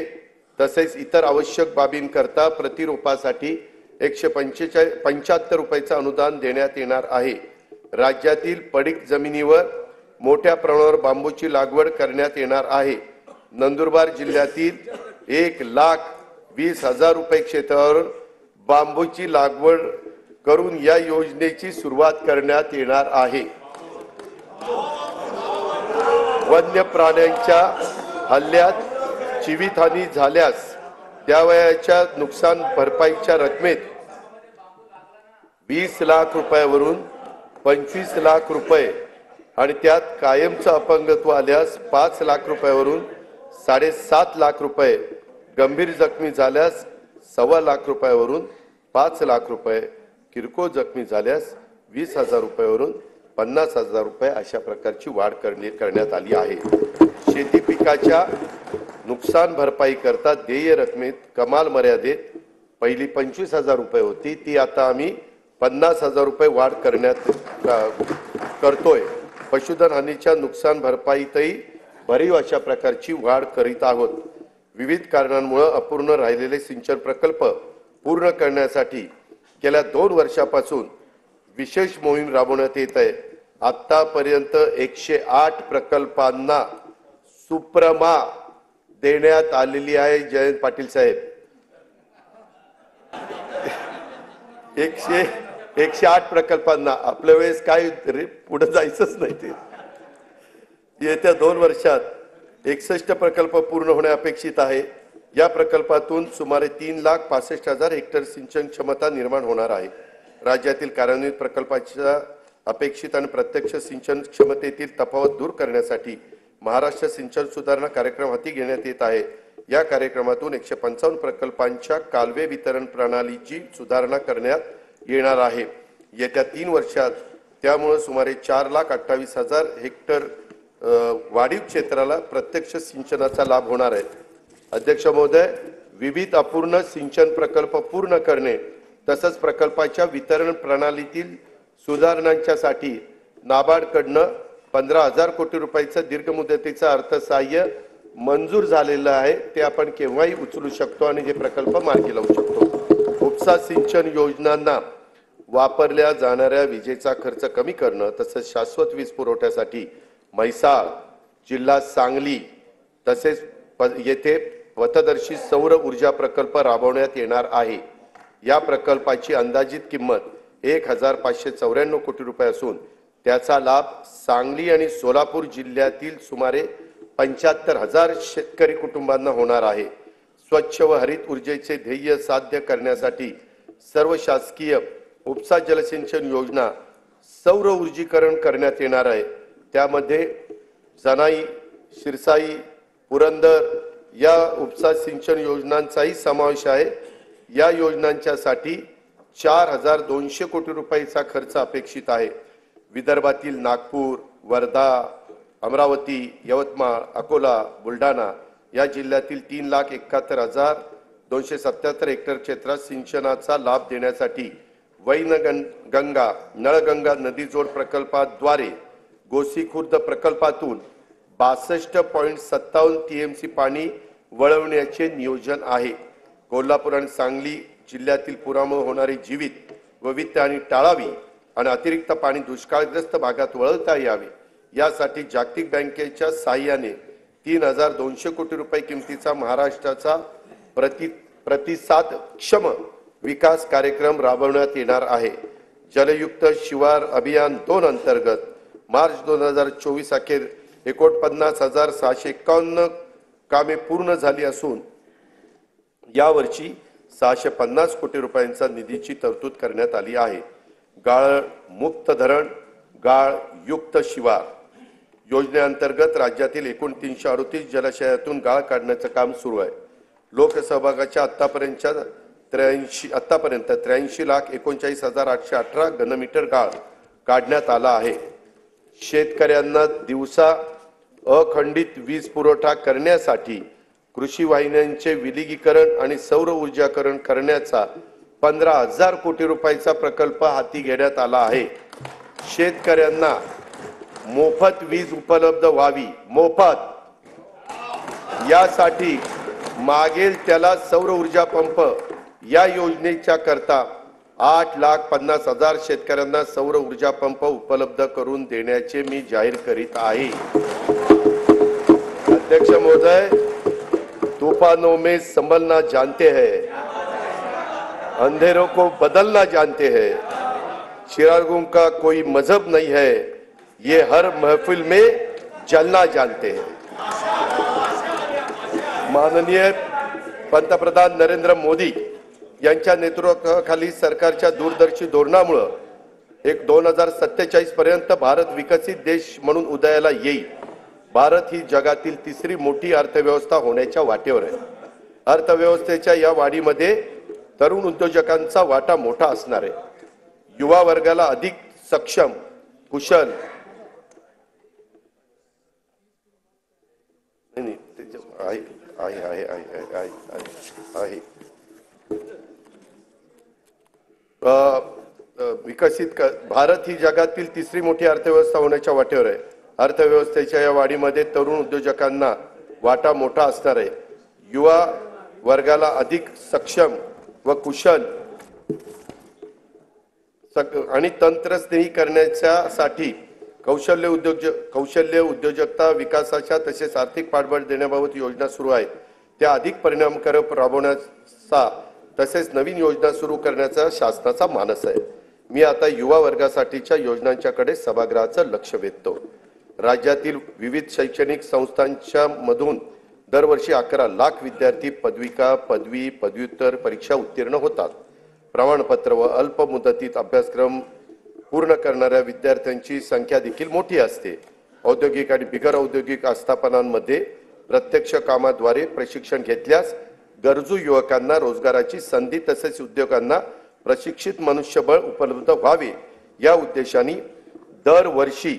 तसेच इतर आवश्यक बाबींकरता प्रति रोपासाठी 175 रुपयाचं अनुदान देण्यात येणार आहे. राज्यातील पडीक जमिनीवर मोठ्या प्रमाणावर बांबूची लागवड करण्यात येणार आहे. नंदुरबार जिल्ह्यातील 1,20,000 रुपये क्षेत्रावर बांबूची लागवड करून या योजनेची सुरुवात करण्यात येणार आहे. वन्य प्राण्यांच्या हल्ल्यात जीवितहानी झाल्यास त्यावयाच्या नुकसान भरपाईच्या रकमेत 20 लाख रुपयावरून 25 लाख रुपये आणि त्यात कायमचं अपंगत्व आल्यास 5 लाख रुपयावरून 7.5 लाख रुपये, गंभीर जखमी झाल्यास 1.25 लाख रुपयावरून 5 लाख रुपये, किरकोळ जखमी झाल्यास 20,000 रुपयावरून 50,000 रुपये अशा प्रकारची वाढ करण्यात आली आहे. शेती पिकाच्या नुकसान भरपाई करता देय रकमेत कमाल मर्यादेत पहिली 25,000 रुपये होती, ती आता आम्ही 50,000 रुपये वाढ करतोय. पशुधन हानीच्या नुकसान भरपाईतही भरीव अशा प्रकारची वाढ करीत आहोत. विविध कारणांमुळे अपूर्ण राहिलेले सिंचन प्रकल्प पूर्ण करण्यासाठी गेल्या 2 वर्षापासून विशेष मोहीम राबवण्यात येत आहे. आतापर्यंत 108 प्रकल्पांना सुप्रमा देण्यात आलेली आहे. जयंत पाटील साहेब, 108 प्रकल्पांना. आपल्या वेळेस काय पुढे जायचंच नाही. ते येत्या 2 वर्षात 61 प्रकल्प पूर्ण होणे अपेक्षित आहे। या प्रकल्पातून सुमारे 3,65,000 हेक्टर सिंचन क्षमता निर्माण होणार आहे। राज्यातील कार्यान्वित प्रकल्पाच्या अपेक्षित आणि प्रत्यक्ष सिंचन क्षमतेतील तफावत दूर करण्यासाठी महाराष्ट्र सिंचन सुधारणा कार्यक्रम हाती घेण्यात येत आहे। या कार्यक्रमातून 155 प्रकल्पांच्या कालवे वितरण प्रणालीची सुधारणा करण्यात येणार आहे। येत्या 3 वर्षात त्यामुळे सुमारे 4,28,000 हेक्टर वाढीव क्षेत्राला प्रत्यक्ष सिंचनाचा लाभ होणार आहे। अध्यक्ष महोदय, विविध अपूर्ण सिंचन प्रकल्प पूर्ण करणे तसंच प्रकल्पाच्या वितरण प्रणालीतील सुधारणांच्यासाठी नाबार्डकडनं 15,000 कोटी रुपयाचं दीर्घ मुदतीचं अर्थसहाय्य मंजूर झालेलं आहे। ते आपण केव्हाही उचलू शकतो आणि हे प्रकल्प मार्गी लावू शकतो। उपसा सिंचन योजनांना वापरल्या जाणाऱ्या विजेचा खर्च कमी करणं तसंच शाश्वत वीज पुरवठ्यासाठी म्हैसाळ जिल्हा सांगली तसेच येथे पथदर्शी सौर ऊर्जा प्रकल्प राबवण्यात येणार आहे। या प्रकल्पाची अंदाजित किंमत 1,594 कोटी रुपये असून त्याचा लाभ सांगली आणि सोलापूर जिल्ह्यातील सुमारे 75,000 शेतकरी कुटुंबांना होणार आहे। स्वच्छ व हरित ऊर्जेचे ध्येय साध्य करण्यासाठी सर्व शासकीय उपसा जलसिंचन योजना सौर ऊर्जीकरण करण्यात येणार आहे। त्यामध्ये जनाई, शिरसाई, पुरंदर या उपसा सिंचन योजनांचाही समावेश आहे। या योजनांच्यासाठी 4,200 कोटी रुपयाचा खर्च अपेक्षित आहे। विदर्भातील नागपूर, वर्धा, अमरावती, यवतमाळ, अकोला, बुलढाणा या जिल्ह्यातील 3,71,277 हेक्टर क्षेत्रात सिंचनाचा लाभ देण्यासाठी वैनगंगा नळगंगा नदी जोड प्रकल्पाद्वारे गोसीखुर्द प्रकल्पातून 62.57 टीएमसी पाणी वळवण्याचे नियोजन आहे। कोल्हापूर आणि सांगली जिल्ह्यातील पुरामुळे होणारी जीवित व वित्त हानी टाळावी आणि अतिरिक्त पाणी दुष्काळग्रस्त भागात वळवता यावे यासाठी जागतिक बँकेच्या सहाय्याने 3,200 कोटी रुपये किमतीचा महाराष्ट्राचा प्रतिसादक्षम विकास कार्यक्रम राबवण्यात येणार आहे। जलयुक्त शिवार अभियान 2 अंतर्गत मार्च 2024 अखेर 49,651 कामे पूर्ण झाली असून यावर्षी 650 कोटी रुपयांचा निधीची तरतूद करण्यात आली आहे। गाळ मुक्त धरण, गाळ युक्त शिवार योजनेअंतर्गत राज्यातील एकूण 338 जलाशयातून गाळ काढण्याचं काम सुरू आहे। लोकसहभागाच्या आतापर्यंत 83,39,818 घनमीटर गाळ काढण्यात आला आहे। शेतकऱ्यांना दिवसा अखंडित वीज पुरवठा करण्यासाठी कृषी वाहिन्यांचे विलगीकरण आणि सौर ऊर्जाकरण करण्याचा 15,000 कोटी रुपयाचा प्रकल्प हाती घेण्यात आला आहे। शेतकऱ्यांना मोफत वीज उपलब्ध व्हावी, मोफत यासाठी मागेल त्याला सौर ऊर्जा पंप या योजनेच्या करता 8,50,000 शेतकऱ्यांना सौर ऊर्जा पंप उपलब्ध करून देण्याचे मी जाहीर करीत आहे। अध्यक्ष महोदय, तूफानों में संभलना जानते हैं, अंधेरों को बदलना जानते हैं, चिरागों का कोई मजहब नहीं है, ये हर महफिल में जलना जानते हैं। माननीय पंतप्रधान नरेंद्र मोदी यांच्या नेतृत्वाखाली सरकारच्या दूरदर्शी धोरणामुळे 2047 पर्यंत भारत विकसित देश म्हणून उदयाला येईल। भारत ही जगातील 3री मोठी अर्थव्यवस्था होण्याच्या वाटेवर आहे। अर्थव्यवस्थेच्या या वाढीमध्ये तरुण उद्योजकांचा वाटा मोठा असणार आहे। युवा वर्गाला अधिक सक्षम, कुशल भारत ही जगातील 3री मोठी अर्थव्यवस्था होण्याच्या वाटेवर आहे। अर्थव्यवस्थेच्या या वाढीमध्ये तरुण उद्योजकांना वाटा मोठा असणार आहे। युवा वर्गाला अधिक सक्षम व कुशल आणि तंत्रस्नेही करण्यासाठी कौशल्य उद्योजकता विकासाच्या तसेच आर्थिक पाठबळ देण्याबाबत योजना सुरू आहेत। त्या अधिक परिणामकारक राबवण्याचा तसेच नवीन योजना सुरू करण्याचा शासनाचा मानस आहे। मी आता युवा वर्गासाठीच्या योजनांच्याकडे सभागृहाचं लक्ष वेधतो। राज्यातील विविध शैक्षणिक संस्थांच्या मधून दरवर्षी 11 लाख विद्यार्थी पदविका, पदवी, पदव्युत्तर परीक्षा उत्तीर्ण होतात. प्रमाणपत्र व अल्प मुदतीत अभ्यासक्रम पूर्ण करणाऱ्या विद्यार्थ्यांची संख्या देखील मोठी असते. औद्योगिक आणि बिगर औद्योगिक आस्थापनांमध्ये प्रत्यक्ष कामाद्वारे प्रशिक्षण घेतल्यास गरजू युवकांना रोजगाराची संधी तसेच उद्योगांना प्रशिक्षित मनुष्यबळ उपलब्ध व्हावे या उद्देशाने दरवर्षी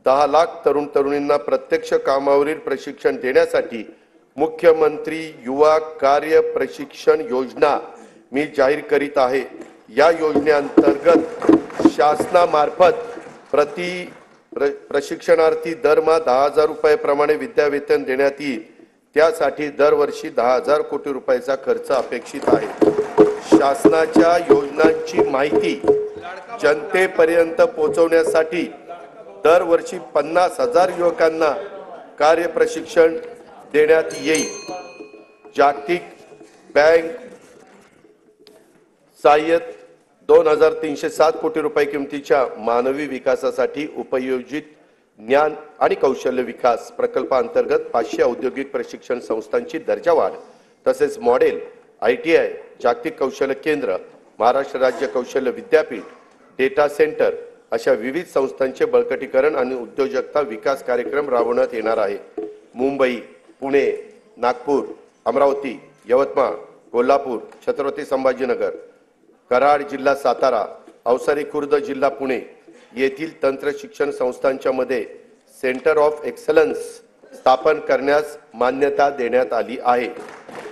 10 लाख तरुण तरुणींना प्रत्यक्ष कामावरील प्रशिक्षण देण्यासाठी मुख्यमंत्री युवा कार्य प्रशिक्षण योजना मी जाहीर करीत आहे. या योजनेअंतर्गत शासनामार्फत प्रशिक्षणार्थी दरमहा 10,000 रुपये प्रमाणे विद्यावेतन देण्यात येईल. त्यासाठी दरवर्षी 10,000 कोटी रुपयाचा खर्च अपेक्षित आहे. शासनाच्या योजनांची माहिती जनतेपर्यंत पोहोचवण्यासाठी दरवर्षी 50,000 युवकांना कार्य प्रशिक्षण देण्यात येईल. जागतिक बँक सहाय्यित 2,307 कोटी रुपये किमतीच्या मानवी विकासासाठी उपयोजित ज्ञान आणि कौशल्य विकास प्रकल्पाअंतर्गत 500 औद्योगिक प्रशिक्षण संस्थांची दर्जा वाढ तसेच मॉडेल ITI, जागतिक कौशल्य केंद्र, महाराष्ट्र राज्य कौशल्य विद्यापीठ, डेटा सेंटर अशा विविध संस्थांचे बळकटीकरण आणि उद्योजकता विकास कार्यक्रम राबवण्यात येणार आहे. मुंबई, पुणे, नागपूर, अमरावती, यवतमाळ, कोल्हापूर, छत्रपती संभाजीनगर, कराड जिल्हा सातारा, अवसारी खुर्द जिल्हा पुणे येथील तंत्र शिक्षण संस्थांच्या मध्ये सेंटर ऑफ एक्सलन्स स्थापन करण्यास मान्यता देण्यात आली आहे.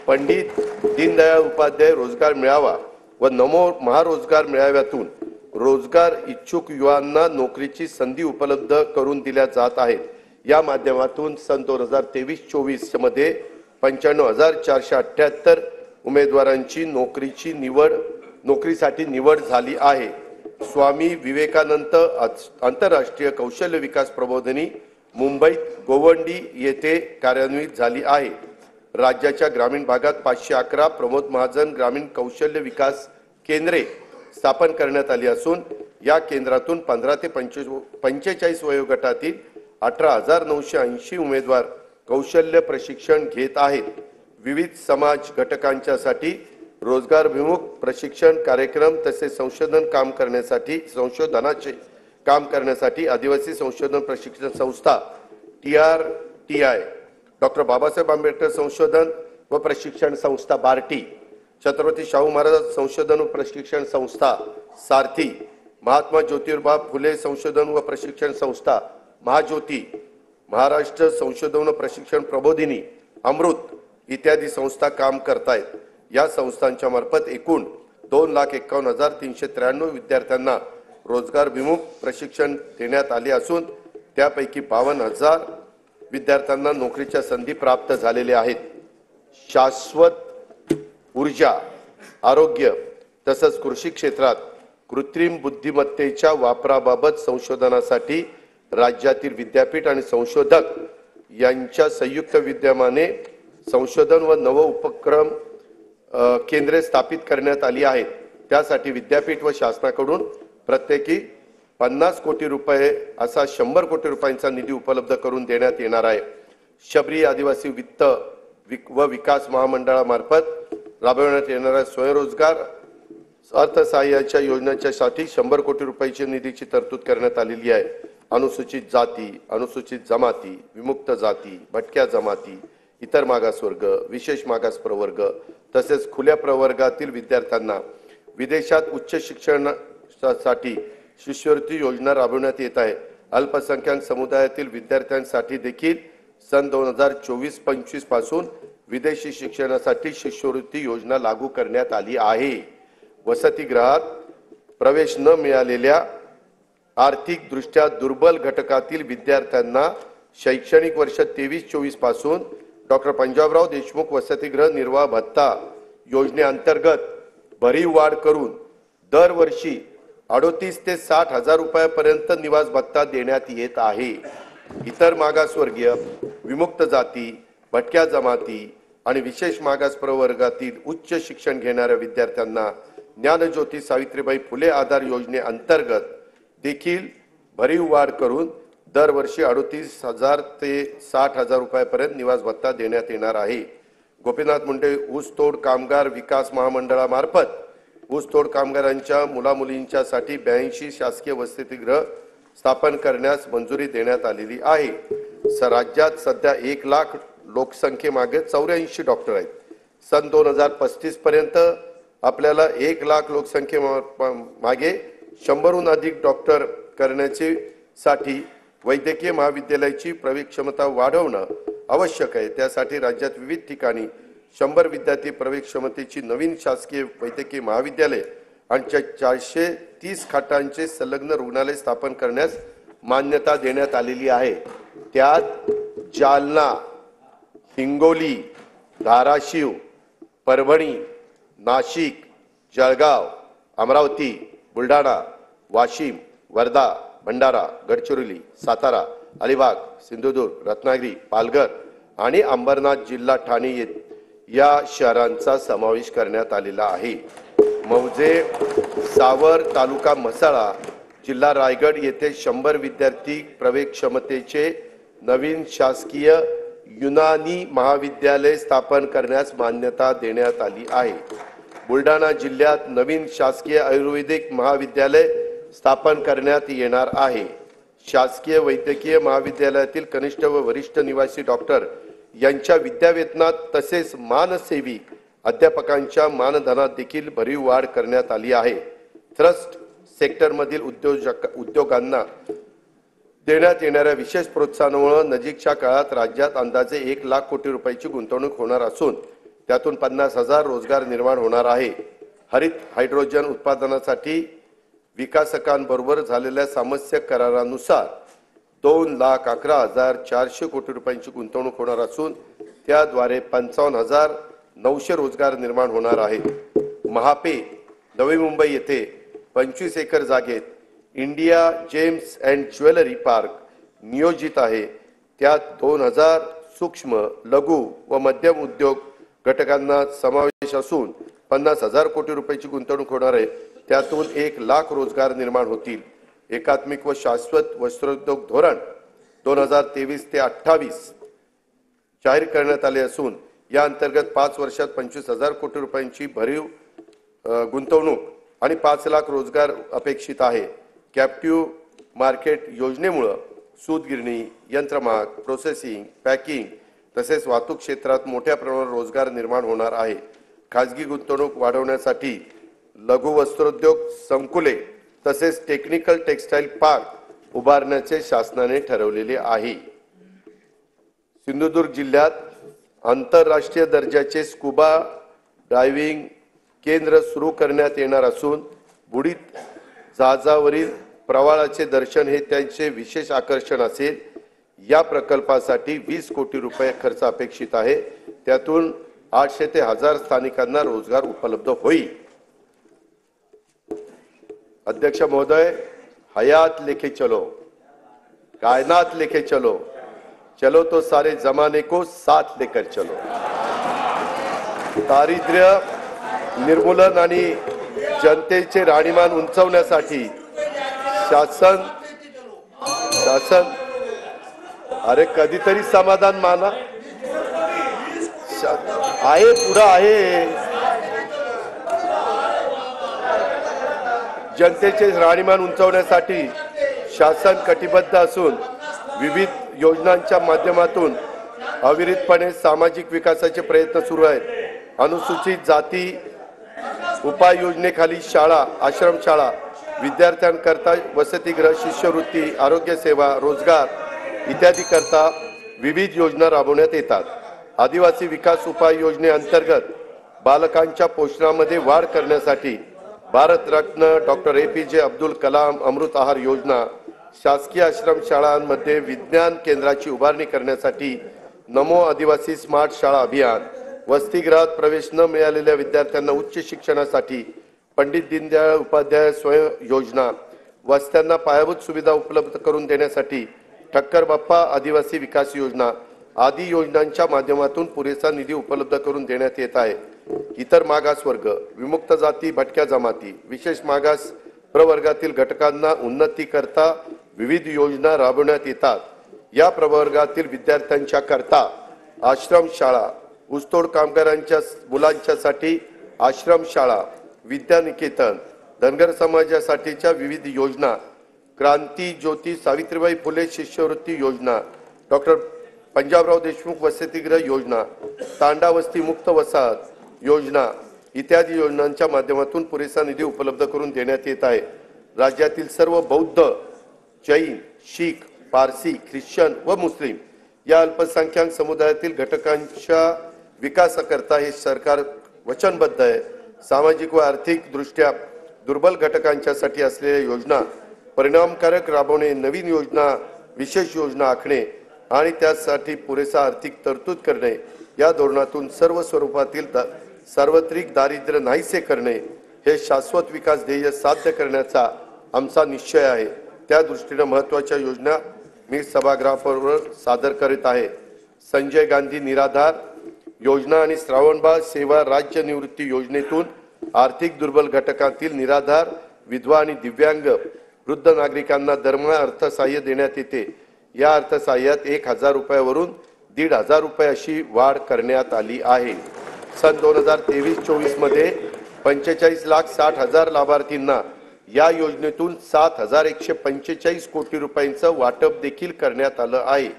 पंडित दीनदयाळ उपाध्याय रोजगार मेळावा व नमो महारोजगार मेळाव्यातून रोजगार इच्छुक युवांना नोकरीची संधी उपलब्ध करून दिल्या जात आहेत. या माध्यमातून सन 2023-24 मध्ये 95,478 उमेदवारांची नोकरीसाठी निवड झाली आहे. स्वामी विवेकानंद आंतरराष्ट्रीय कौशल्य विकास प्रबोधिनी मुंबईत गोवंडी येथे कार्यान्वित झाली आहे. राज्याच्या ग्रामीण भागात 511 प्रमोद महाजन ग्रामीण कौशल्य विकास केंद्रे स्थापन करण्यात आली असून या केंद्रातून 15 ते 45 वयोगटातील 18,980 उमेदवार कौशल्य प्रशिक्षण घेत आहेत. विविध समाज घटकांच्यासाठी रोजगारभिमुख प्रशिक्षण कार्यक्रम तसेच संशोधनाचे काम करण्यासाठी आदिवासी संशोधन प्रशिक्षण संस्था TRTI, डॉक्टर बाबासाहेब आंबेडकर संशोधन व प्रशिक्षण संस्था बार्टी, छत्रपती शाहू महाराज संशोधन व प्रशिक्षण संस्था सारथी, महात्मा ज्योतिबा फुले संशोधन व प्रशिक्षण संस्था महाज्योती, महाराष्ट्र संशोधन व प्रशिक्षण प्रबोधिनी अमृत इत्यादी संस्था काम करतायत. या संस्थांच्या मार्फत एकूण 2,51,393 विद्यार्थ्यांना रोजगारभिमुख प्रशिक्षण देण्यात आले असून त्यापैकी 52,000 विद्यार्थ्यांना नोकरीच्या संधी प्राप्त झालेल्या आहेत. शाश्वत ऊर्जा, आरोग्य तसंच कृषी क्षेत्रात कृत्रिम बुद्धिमत्तेच्या वापराबाबत संशोधनासाठी राज्यातील विद्यापीठ आणि संशोधक यांच्या संयुक्त विद्यमाने संशोधन व नव उपक्रम केंद्रे स्थापित करण्यात आली आहेत. त्यासाठी विद्यापीठ व शासनाकडून प्रत्येकी 50 कोटी रुपये असा 100 कोटी रुपयांचा निधी उपलब्ध करून देण्यात येणार आहे. शबरी आदिवासी वित्त व विकास महामंडळामार्फत राबवण्यात येणाऱ्या स्वयंरोजगार अर्थसहाय्याच्या योजनेच्यासाठी 100 कोटी रुपयाची निधीची तरतूद करण्यात आलेली आहे. अनुसूचित जाती, अनुसूचित जमाती, विमुक्त जाती, भटक्या जमाती, इतर मागासवर्ग, विशेष मागास प्रवर्ग तसेच खुल्या प्रवर्गातील विद्यार्थ्यांना विदेशात उच्च शिक्षणासाठी शिष्यवृत्ती योजना राबवण्यात येत आहे. अल्पसंख्याक समुदायातील विद्यार्थ्यांसाठी देखील सन 2024-25 पासून विदेशी शिक्षणासाठी शिष्यवृत्ती योजना लागू करण्यात आली आहे. वसतिगृहात प्रवेश न मिळालेल्या आर्थिक दृष्ट्या दुर्बल घटकातील विद्यार्थ्यांना शैक्षणिक वर्ष 23-24 पासून डॉक्टर पंजाबराव देशमुख वसतिगृह निर्वाह भत्ता योजनेअंतर्गत भरीव वाढ करून दरवर्षी 38 ते 60 हजार रुपयापर्यंत निवास भत्ता देण्यात येत आहे. इतर मागासवर्गीय, विमुक्त जाती, भटक्या जमाती आणि विशेष मागास प्रवर्गातील उच्च शिक्षण घेणाऱ्या विद्यार्थ्यांना ज्ञानज्योती सावित्रीबाई फुले आधार योजनेअंतर्गत देखील भरीव वाढ करून दरवर्षी 38,000 ते 60,000 रुपयापर्यंत निवास भत्ता देण्यात येणार आहे. गोपीनाथ मुंडे ऊसतोड कामगार विकास महामंडळामार्फत ऊसतोड कामगारांच्या मुलामुलींच्यासाठी 82 शासकीय वसतिगृह स्थापन करण्यास मंजुरी देण्यात आलेली आहे. राज्यात सध्या 1 लाख लोकसंख्येमागे 84 डॉक्टर आहेत. सन 2035 पर्यंत आपल्याला 1 लाख लोकसंख्येमागे 100हून अधिक डॉक्टर करण्याची साठी वैद्यकीय महाविद्यालयाची प्रवेश क्षमता वाढवणं आवश्यक आहे. त्यासाठी राज्यात विविध ठिकाणी 100 विद्यार्थी प्रवेश क्षमतेची नवीन शासकीय वैद्यकीय महाविद्यालय आणि 430 खाटांचे संलग्न रुग्णालय स्थापन करण्यास मान्यता देण्यात आलेली आहे. त्यात जालना, हिंगोली, धाराशिव, परभणी, नाशिक, जळगाव, अमरावती, बुलढाणा, वाशिम, वर्धा, भंडारा, गडचिरोली, सातारा, अलिबाग, सिंधुदुर्ग, रत्नागिरी, पालघर आणि अंबरनाथ जिल्हा ठाणे या शहरांचा समावेश करण्यात आलेला आहे. मौजे, सावर, तालुका म्हसळा, जिल्हा रायगड येथे 100 विद्यार्थी प्रवेश क्षमतेचे नवीन शासकीय युनानी महाविद्यालय स्थापन करण्यास मान्यता देण्यात आली आहे. बुलढाणा जिल्ह्यात नवीन शासकीय आयुर्वेदिक महाविद्यालय स्थापन करण्यात येणार आहे. शासकीय वैद्यकीय महाविद्यालयातील कनिष्ठ व वरिष्ठ निवासी डॉक्टर यांच्या विद्यावेतनात तसेच मानसेवी अध्यापकांच्या मानधनात देखील भरीव वाढ करण्यात आली आहे. ट्रस्ट सेक्टरमधील उद्योगांना देण्यात येणाऱ्या विशेष प्रोत्साहनामुळे नजीकच्या काळात राज्यात अंदाजे 1 लाख कोटी रुपयाची गुंतवणूक होणार असून त्यातून 50,000 रोजगार निर्माण होणार आहे. हरित हायड्रोजन उत्पादनासाठी विकासकांबरोबर झालेल्या सामंजस्य करारानुसार 2,11,400 कोटी रुपयांची गुंतवणूक होणार असून त्याद्वारे 55,900 रोजगार निर्माण होणार आहेत. महापे नवी मुंबई येथे 25 एकर जागेत India gems and jewellery park नियोजित आहे. त्यात 2,000 सूक्ष्म, लघु व मध्यम उद्योग घटकांना समावेश असून 50,000 कोटी रुपयाची गुंतवणूक होणार आहे. त्यातून 1 लाख रोजगार निर्माण होतील. एकात्मिक व शाश्वत वस्त्रोद्योग धोरण 2023 ते 28 जाहीर करण्यात आले असून या अंतर्गत 5 वर्षात 25,000 कोटी रुपयांची भरीव गुंतवणूक आणि 5 लाख रोजगार अपेक्षित आहे. कॅप्टिव्ह मार्केट योजनेमुळे सूतगिरणी, यंत्रमाग, प्रोसेसिंग, पॅकिंग तसेच वाहतूक क्षेत्रात मोठ्या प्रमाणावर रोजगार निर्माण होणार आहे. खाजगी गुंतवणूक वाढवण्यासाठी लघु वस्त्रोद्योग संकुले तसेच टेक्निकल टेक्सटाईल पार्क उभारण्याचे शासनाने ठरवलेले आहे. सिंधुदुर्ग जिल्ह्यात आंतरराष्ट्रीय दर्जाचे स्कुबा डायव्हिंग केंद्र सुरू करण्यात येणार असून बुडीत जहाजावरील प्रवाळाचे दर्शन हे त्यांचे विशेष आकर्षण असेल. या प्रकल्पासाठी 20 कोटी रुपये खर्च अपेक्षित आहे. त्यातून 800 ते 1000 स्थानिकांना रोजगार उपलब्ध होईल. अध्यक्ष महोदय, हयात लेके चलो, कायनात लेके चलो, चलो तो सारे जमाने को साथ लेकर चलो. दारिद्र्य निर्मूलन आणि जनतेचे राहणीमान उंचावण्यासाठी शासन अरे कधीतरी समाधान माना. आहे पुढं आहे. जनतेचे राहणीमान उंचावण्यासाठी शासन कटिबद्ध असून विविध योजनांच्या माध्यमातून अविरतपणे सामाजिक विकासाचे प्रयत्न सुरू आहेत. अनुसूचित जाती उपाययोजनेखाली शाळा, आश्रमशाळा, विद्यार्थ्यांकरता वसतिगृह, शिष्यवृत्ती, आरोग्य सेवा, रोजगार इत्यादी करता विविध योजना राबवण्यात येतात. आदिवासी विकास उपाय योजनेअंतर्गत बालकांच्या पोषणामध्ये वाढ करण्यासाठी भारतरत्न डॉक्टर APJ अब्दुल कलाम अमृत आहार योजना, शासकीय आश्रमशाळांमध्ये विज्ञान केंद्राची उभारणी करण्यासाठी नमो आदिवासी स्मार्ट शाळा अभियान, वसतिगृहात प्रवेश न मिळालेल्या विद्यार्थ्यांना उच्च शिक्षणासाठी पंडित दीनदयाळ उपाध्याय स्वयं योजना, वस्त्यांना पायाभूत सुविधा उपलब्ध करून देण्यासाठी ठक्कर बाप्पा आदिवासी विकास योजना आदी योजनांच्या माध्यमातून पुरेसा निधी उपलब्ध करून देण्यात येत आहे. इतर मागासवर्ग, विमुक्त जाती, भटक्या जमाती, विशेष मागास प्रवर्गातील घटकांना उन्नती करता विविध योजना राबवण्यात येतात। या प्रवर्गातील विद्यार्थ्यांच्या करता आश्रमशाळा, ऊसतोड कामगारांच्या मुलांच्यासाठी आश्रमशाळा, विद्यानिकेतन, धनगर समाजासाठीच्या विविध योजना, क्रांती ज्योती सावित्रीबाई फुले शिष्यवृत्ती योजना, डॉक्टर पंजाबराव देशमुख वसतिगृह योजना, तांडा वस्ती मुक्त वसाहत योजना इत्यादी योजनांच्या माध्यमातून पुरेसा निधी उपलब्ध करून देण्यात येत आहे। राज्यातील सर्व बौद्ध, जैन, शीख, पारसी, ख्रिश्चन व मुस्लिम या अल्पसंख्याक समुदायातील घटकांच्या विकासाकरता हे सरकार वचनबद्ध आहे। सामाजिक व आर्थिक दृष्ट्या दुर्बल घटकांच्यासाठी असलेल्या योजना परिणामकारक राबवणे, नवीन योजना, विशेष योजना आखणे आणि त्यासाठी पुरेसा आर्थिक तरतूद करणे, या धोरणातून सर्व स्वरूपातील सार्वत्रिक दारिद्र्य नाहीसे करणे हे शाश्वत विकास ध्येय साध्य करण्याचा आमचा निश्चय आहे। त्या दृष्टीने महत्त्वाच्या योजना मी सभागृहावर सादर करीत आहे। संजय गांधी निराधार योजना आणि श्रावणबाळ सेवा राज्य निवृत्ती योजनेतून आर्थिक दुर्बल घटकातील निराधार, विधवा आणि दिव्यांग वृद्ध नागरिकांना दरमहा अर्थसहाय्य देण्यात येते। या अर्थसहाय्यात 1000 रुपयावरून 1500 रुपये अशी वाढ करण्यात आली आहे। सन 2023-24 मध्ये 45,60,000 लाभार्थींना या योजनेतून 7,145 कोटी रुपयांचं वाटप देखील करण्यात आलं आहे।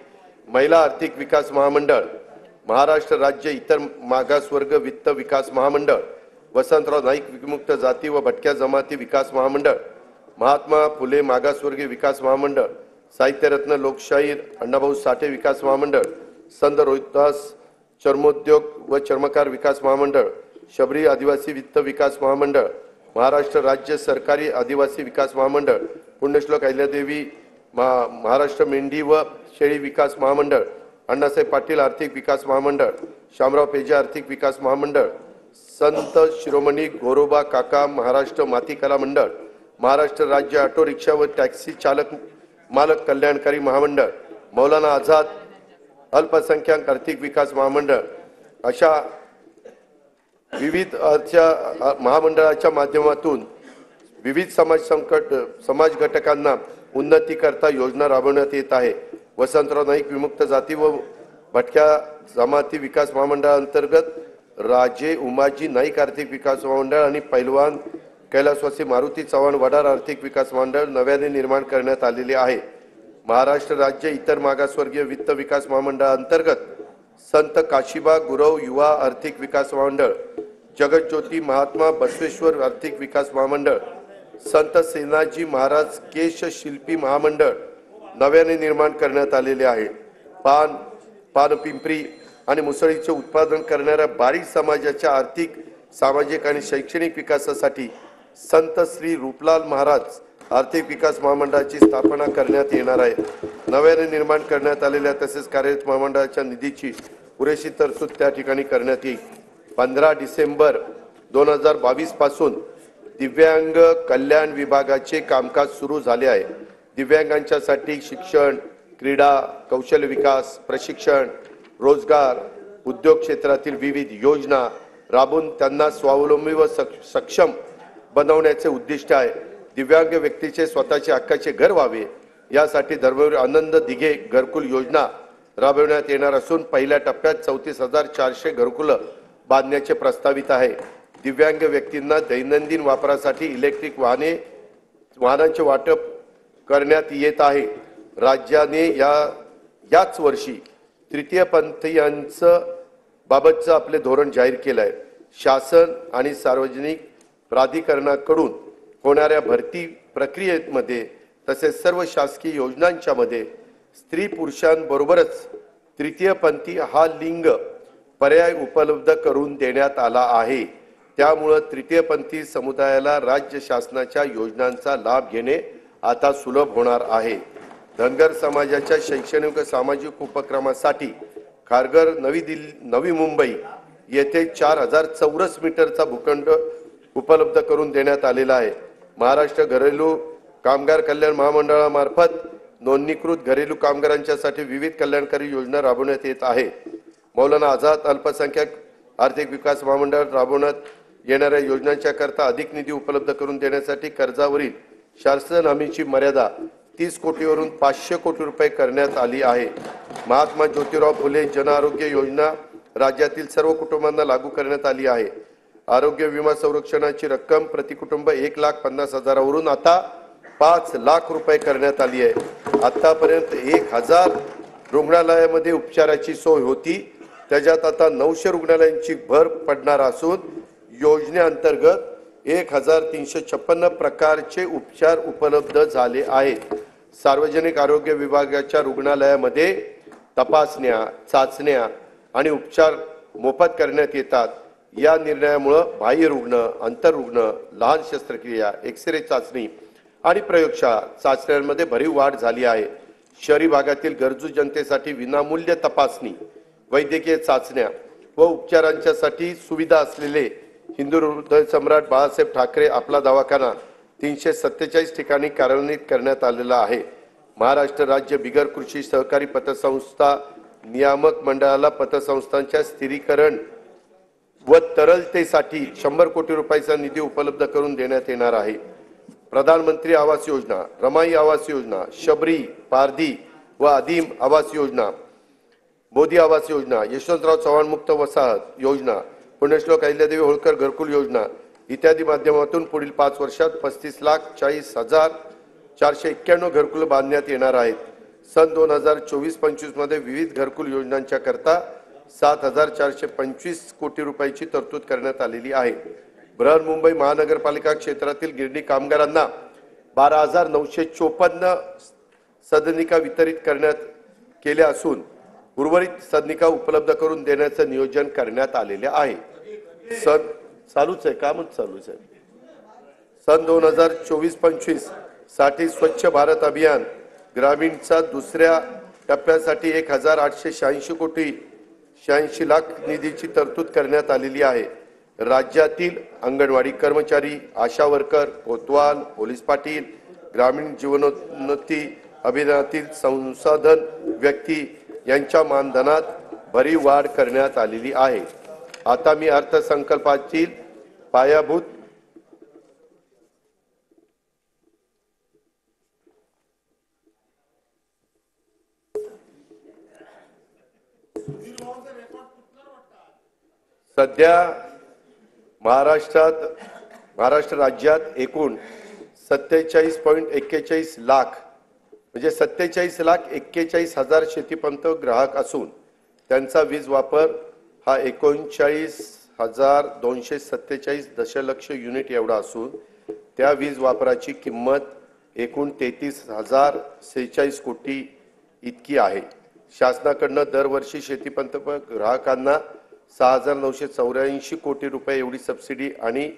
महिला आर्थिक विकास महामंडळ, महाराष्ट्र राज्य इतर मागासवर्ग वित्त विकास महामंडळ, वसंतराव नाईक विमुक्त जाती व भटक्या जमाती विकास महामंडळ, महात्मा फुले मागासवर्गीय विकास महामंडळ, साहित्यरत्न लोकशाहीर अण्णाभाऊ साठे विकास महामंडळ, संत रोहिदास चर्मोद्योग व चर्मकार विकास महामंडळ, शबरी आदिवासी वित्त विकास महामंडळ, महाराष्ट्र राज्य सरकारी आदिवासी विकास महामंडळ, पुण्यश्लोक अहिल्यादेवी महाराष्ट्र मेंढी व शेळी विकास महामंडळ, अण्णासाहेब पाटील आर्थिक विकास महामंडळ, शामराव पेजे आर्थिक विकास महामंडळ, संत शिरोमणी गोरोबा काका महाराष्ट्र माती कला मंडळ, महाराष्ट्र राज्य ऑटो रिक्षा व टॅक्सी चालक मालक कल्याणकारी महामंडळ, मौलाना आझाद अल्पसंख्याक आर्थिक विकास महामंडळ अशा विविध महामंडळाच्या माध्यमातून विविध समाज घटकांना उन्नतीकरता योजना राबवण्यात येत आहे। वसंतराव नाईक विमुक्त जाती व भटक्या जमाती विकास महामंडळाअंतर्गत राजे उमाजी नाईक आर्थिक विकास महामंडळ आणि पैलवान कैलासवासी मारुती चव्हाण वडार आर्थिक विकास महामंडळ नव्याने निर्माण करण्यात आलेले आहे। महाराष्ट्र राज्य इतर मागासवर्गीय वित्त विकास महामंडळाअंतर्गत संत काशीबा गुरव युवा आर्थिक विकास महामंडळ, जगज्योती महात्मा बसवेश्वर आर्थिक विकास महामंडळ, संत सेनाजी महाराज केश शिल्पी महामंडळ नव्याने निर्माण करण्यात आलेले आहे। पानपिंपरी आणि मुसळीचे उत्पादन करणाऱ्या बारीक समाजाच्या आर्थिक, सामाजिक आणि शैक्षणिक विकासासाठी संत श्री रूपलाल महाराज आर्थिक विकास महामंडळाची स्थापना करण्यात येणार आहे। नव्याने निर्माण करण्यात आलेल्या तसेच कार्यरत महामंडळाच्या निधीची पुरेशी तरतूद त्या ठिकाणी करण्यात येईल। 15 डिसेंबर 2022 पासून दिव्यांग कल्याण विभागाचे कामकाज सुरू झाले आहे। दिव्यांगांच्यासाठी शिक्षण, क्रीडा, कौशल्य विकास, प्रशिक्षण, रोजगार, उद्योग क्षेत्रातील विविध योजना राबवून त्यांना स्वावलंबी व सक्षम बनवण्याचे उद्दिष्ट आहे। दिव्यांग व्यक्तीचे स्वतःचे हक्काचे घर व्हावे यासाठी धर्मवीर आनंद दिघे घरकुल योजना राबवण्यात येणार असून पहिल्या टप्प्यात 34,400 घरकुलं बांधण्याचे प्रस्तावित आहे। दिव्यांग व्यक्तींना दैनंदिन वापरासाठी इलेक्ट्रिक वाहनांचे वाटप करण्यात येत आहे। राज्याने याच वर्षी तृतीयपंथीयांचं बाबतचं आपले धोरण जाहीर केलं आहे। शासन आणि सार्वजनिक प्राधिकरणाकडून होणाऱ्या भरती प्रक्रियेमध्ये तसेच सर्व शासकीय योजनांच्या मध्ये स्त्री पुरुषांबरोबरच तृतीयपंथी हा लिंग पर्याय उपलब्ध करून देण्यात आला आहे। त्यामुळे तृतीयपंथी समुदायाला राज्य शासनाच्या योजनांचा लाभ घेणे आता सुलभ होणार आहे। धनगर समाजाच्या शैक्षणिक व सामाजिक उपक्रमासाठी खारघर नवी मुंबई येथे 4000 चौरस मीटरचा भूखंड उपलब्ध करून देण्यात आलेला आहे। महाराष्ट्र घरेलू कामगार कल्याण महामंडळामार्फत नोंदणीकृत घरेलू कामगारांच्यासाठी विविध कल्याणकारी योजना राबवण्यात येत आहे। मौलाना आझाद अल्पसंख्याक आर्थिक विकास महामंडळ राबवण्यात येणाऱ्या योजनांच्या करता अधिक निधी उपलब्ध करून देण्यासाठी कर्जावरील शासन हमीची मर्यादा 30 कोटीवरून 500 कोटी रुपये करण्यात आली आहे. महात्मा ज्योतिराव फुले जन आरोग्य योजना राज्यातील सर्व कुटुंबांना लागू करण्यात आली आहे. आरोग्य विमा संरक्षणाची रक्कम प्रति कुटुंब 1,50,000 वरून आता 5 लाख रुपये करण्यात आली आहे. आतापर्यंत 1000 रुग्णालयामध्ये उपचाराची सोय होती, त्याच्यात आता 900 रुग्णालयांची भर पडणार असून योजनेअंतर्गत 1356 प्रकारचे उपचार उपलब्ध झाले आहेत. सार्वजनिक आरोग्य विभागाच्या रुग्णालयामध्ये तपासण्या, चाचण्या आणि उपचार मोफत करण्यात येतात. या निर्णयामुळे बाह्य रुग्ण, अंतररुग्ण, लहान शस्त्रक्रिया, एक्सरे चाचणी आणि प्रयोगशाळा चाचण्यांमध्ये भरीव वाढ झाली आहे. शहरी भागातील गरजू जनतेसाठी विनामूल्य तपासणी, वैद्यकीय चाचण्या व उपचारांच्यासाठी सुविधा असलेले हिंदू हृदय सम्राट बाळासाहेब ठाकरे आपला दवाखाना 347 ठिकाणी कार्यान्वित करण्यात आलेला आहे. महाराष्ट्र राज्य बिगर कृषी सहकारी पतसंस्था नियामक मंडळाला पतसंस्थांच्या स्थिरीकरण व तरलतेसाठी 100 कोटी रुपयाचा निधी उपलब्ध करून देण्यात येणार आहे. प्रधानमंत्री आवास योजना, रमाई आवास योजना, शबरी, पारधी व आदिम आवास योजना, मोदी आवास योजना, यशवंतराव चव्हाण मुक्त वसाहत योजना, पुण्यश्लोक अहिल्यादेवी होळकर घरकुल योजना इत्यादी माध्यमातून पुढील 5 वर्षात 35,40,491 घरकुल बांधण्यात येणार आहेत. सन 2024-25 मध्ये विविध घरकुल योजनांच्या करता 7,425 कोटी रुपयाची तरतूद करण्यात आलेली आहे. बृहन्मुंबई महानगरपालिका क्षेत्रातील गिरणी कामगारांना 12,954 सदनिका वितरित करण्यात केल्या असून उर्वरित सदनिका उपलब्ध करून देण्याचे नियोजन करण्यात आलेले आहे. चालूच आहे, कामच चालूच आहे. सन 2024-25 साठी स्वच्छ भारत अभियान ग्रामीणचा दुसऱ्या टप्प्यासाठी 1,886 कोटी 86 लाख निधीची तरतूद करण्यात आलेली आहे. राज्यातील अंगणवाडी कर्मचारी, आशा वर्कर, कोतवाल, पोलीस पाटील, ग्रामीण जीवनोन्नती अभियानातील संसाधन व्यक्ती यांच्या मानधनात भरीव वाढ करण्यात आलेली आहे. आता मी अर्थसंकल्पातील पायाभूत सध्या महाराष्ट्र राज्यात एकूण 47.41 लाख म्हणजे 47,41,000 शेतीपंप ग्राहक असून त्यांचा वीज वापर हा 39,247 दशलक्ष युनिट एवढा असून त्या वीज वापराची किंमत एकूण 33,046 कोटी इतकी आहे. शासनाकडून दरवर्षी शेतीपंप ग्राहकांना 6,984 कोटी रुपये एवढी सबसिडी आणि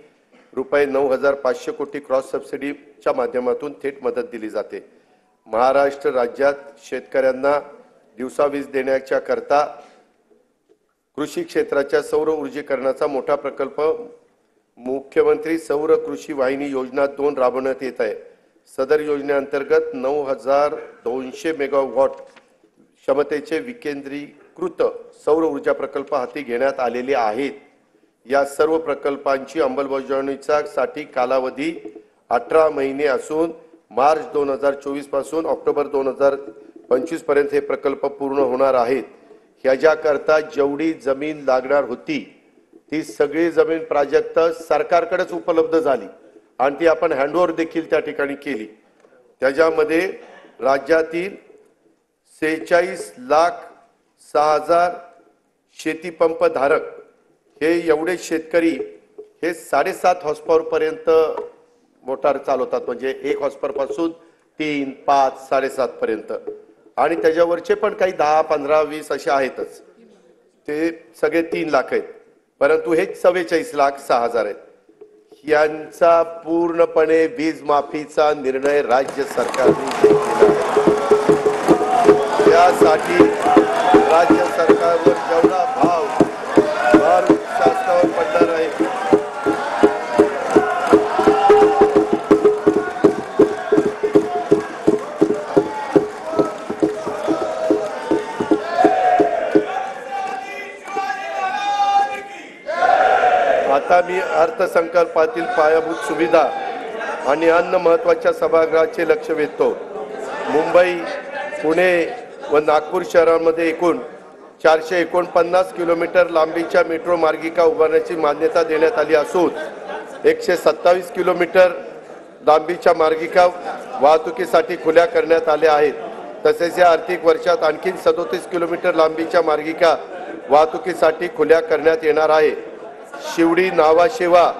रुपये 9,500 कोटी क्रॉस सबसिडीच्या माध्यमातून थेट मदत दिली जाते. महाराष्ट्र राज्यात शेतकऱ्यांना दिवसा वीज देण्याच्या करता कृषी क्षेत्राच्या सौर ऊर्जीकरणाचा मोठा प्रकल्प मुख्यमंत्री सौर कृषी वाहिनी योजना 2 राबवण्यात येत आहे. सदर योजनेअंतर्गत 9,200 मेगावॉट क्षमतेचे विकेंद्रीकृत सौर ऊर्जा प्रकल्प हाती घेण्यात आलेले आहेत. या सर्व प्रकल्पांची अंमलबजावणीचा साठी कालावधी 18 महिने असून मार्च 2024 पासून ऑक्टोबर 2025 पर्यंत हे प्रकल्प पूर्ण होणार आहेत. ह्याच्याकरता जेवढी जमीन लागणार होती ती सगळी जमीन प्राजक्त सरकारकडेच उपलब्ध झाली आणि ती आपण हँडओव्हर देखील त्या ठिकाणी केली. त्याच्यामध्ये राज्यातील 46,06,000 शेतीपंप धारक हे एवढे शेतकरी हे 7.5 हॉर्सपॉवर पर्यंत मोटार चालवतात, म्हणजे 1 हॉर्सपॉवर पासून 3, 5, 7.5 पर्यंत आणि त्याच्यावरचे पण काही 10, 15, 20 असे आहेतच. ते सगळे 3 लाख आहेत, परंतु हे 44,06,000 आहेत. यांचा पूर्णपणे वीज माफीचा निर्णय राज्य सरकारने घेतलेला आहे. यासाठी राज्य सरकारवर जेवढा भार शासनावर पडणार आहे आता मी अर्थसंकल्पातील पायाभूत सुविधा आणि अन्य महत्त्वाच्या सभागृहाचे लक्ष वेधतो. मुंबई, पुणे व नागपूर शहरांमध्ये एकूण 449 किलोमीटर लांबीच्या मेट्रो मार्गिका उभारण्याची मान्यता देण्यात आली असून 127 किलोमीटर लांबीच्या मार्गिका वाहतुकीसाठी खुल्या करण्यात आल्या आहेत. तसेच या आर्थिक वर्षात आणखी 37 किलोमीटर लांबीच्या मार्गिका वाहतुकीसाठी खुल्या करण्यात येणार आहे. शिवडी नावाशेवा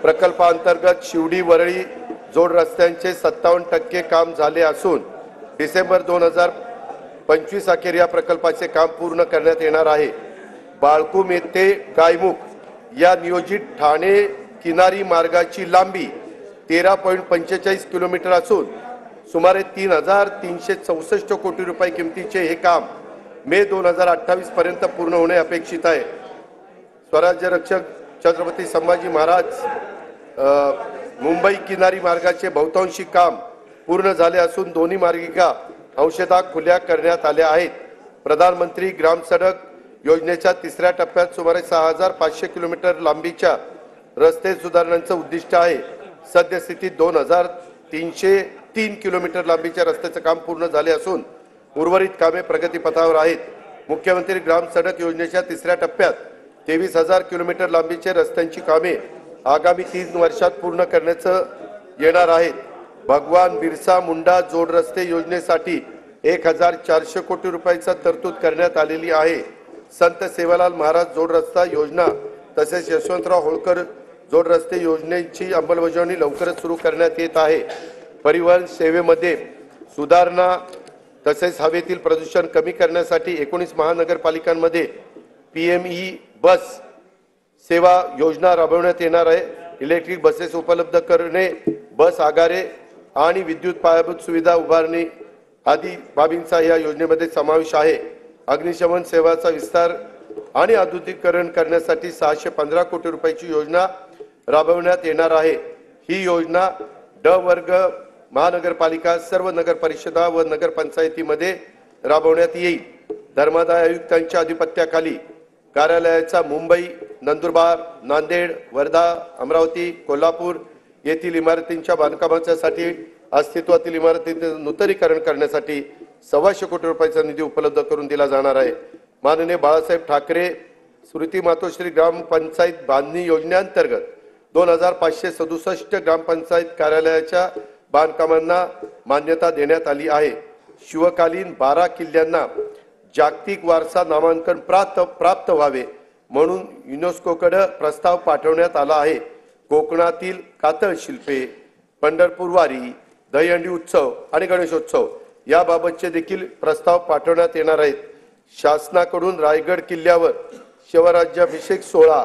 प्रकल्पांतर्गत शिवडी वरळी जोड रस्त्यांचे 57% काम झाले असून डिसेंबर 2025 अखेर या प्रकल्पाचे काम पूर्ण करण्यात येणार आहे. बाळकुम येथे गायमुख या नियोजित ठाणे किनारी मार्गाची लांबी 13.45 किलोमीटर असून सुमारे 3,364 कोटी रुपये किमतीचे हे काम मे 2028 पर्यंत पूर्ण होणे अपेक्षित आहे. स्वराज्य रक्षक छत्रपती संभाजी महाराज मुंबई किनारी मार्गाचे बहुतांशी काम पूर्ण झाले असून दोन्ही मार्गिका अंशतः खुल्या करण्यात आल्या आहेत. प्रधानमंत्री ग्राम सडक योजनेच्या तिसऱ्या टप्प्यात सुमारे 6,500 किलोमीटर लांबीच्या रस्ते सुधारण्याचं उद्दिष्ट आहे. सद्यस्थितीत 2,303 किलोमीटर लांबीच्या रस्त्याचे काम पूर्ण झाले असून उर्वरित कामे प्रगतीपथावर आहेत. मुख्यमंत्री ग्राम सडक योजनेच्या तिसऱ्या टप्प्यात 23,000 किलोमीटर लांबीचे रस्त्यांची कामे आगामी 3 वर्षात पूर्ण करण्यात येणार आहेत. भगवान बिरसा मुंडा जोड रस्ते योजनेसाठी 1,400 कोटी रुपयाचा तरतूद करण्यात आलेली आहे. संत सेवालाल महाराज जोड रस्ता योजना तसेच यशवंतराव होळकर जोड रस्ते योजनेची अंमलबजावणी लवकरच सुरू करण्यात येत आहे. परिवहन सेवेमध्ये सुधारणा तसेच हवेतील प्रदूषण कमी करण्यासाठी 19 महानगरपालिकांमध्ये PME बस सेवा योजना राबवण्यात येणार आहे. इलेक्ट्रिक बसेस उपलब्ध करणे, बस आगारे आणि विद्युत पायाभूत सुविधा उभारणी आदी बाबींचा या योजनेमध्ये समावेश आहे. अग्निशमन सेवाचा विस्तार आणि आधुनिकीकरण करण्यासाठी 615 कोटी रुपयाची योजना राबवण्यात येणार आहे. ही योजना ड वर्ग महानगरपालिका, सर्व नगर परिषदा व नगरपंचायतीमध्ये राबवण्यात येईल. धर्मादाय आयुक्तांच्या अधिपत्याखाली कार्यालयाचा मुंबई, नंदुरबार, नांदेड, वर्धा, अमरावती, कोल्हापूर येथील इमारतींच्या बांधकामासाठी अस्तित्वातील इमारतींचे नूतनीकरण करण्यासाठी 125 कोटी रुपयाचा निधी उपलब्ध करून दिला जाणार आहे. माननीय बाळासाहेब ठाकरे स्मृती मातोश्री ग्रामपंचायत बांधणी योजनेअंतर्गत 2,567 ग्रामपंचायत कार्यालयाच्या बांधकामांना मान्यता देण्यात आली आहे. शिवकालीन 12 किल्ल्यांना जागतिक वारसा नामांकन प्राप्त व्हावे म्हणून युनेस्कोकडे प्रस्ताव पाठवण्यात आला आहे. कोकणातील कातळ शिल्पे, पंढरपूर वारी, दहीहंडी उत्सव आणि गणेशोत्सव याबाबतचे देखील प्रस्ताव पाठवण्यात येणार आहेत. शासनाकडून रायगड किल्ल्यावर शिवराज्याभिषेक सोहळा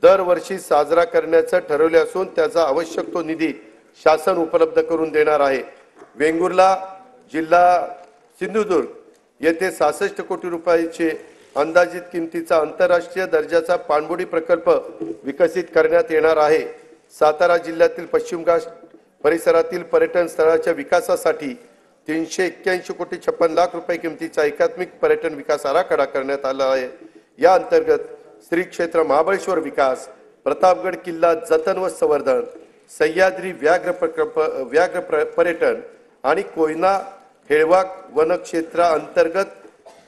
दरवर्षी साजरा करण्याचे ठरवले असून त्याचा आवश्यक तो निधी शासन उपलब्ध करून देणार आहे. वेंगुर्ला जिल्हा सिंधुदुर्ग येथे 66 कोटी रुपयाचे अंदाजित किमतीचा आंतरराष्ट्रीय दर्जाचा पाणबुडी प्रकल्प विकसित करण्यात येणार आहे. सातारा जिल्ह्यातील पश्चिम घाट परिसरातील पर्यटन स्थळाच्या विकासासाठी 381 कोटी 56 लाख रुपये किमतीचा एकात्मिक पर्यटन विकास आराखडा करण्यात आला आहे. या अंतर्गत श्री क्षेत्र महाबळेश्वर विकास, प्रतापगड किल्ला जतन व संवर्धन, सह्याद्री व्याघ्र पर्यटन आणि कोयना हेळवाक वनक्षेत्रा अंतर्गत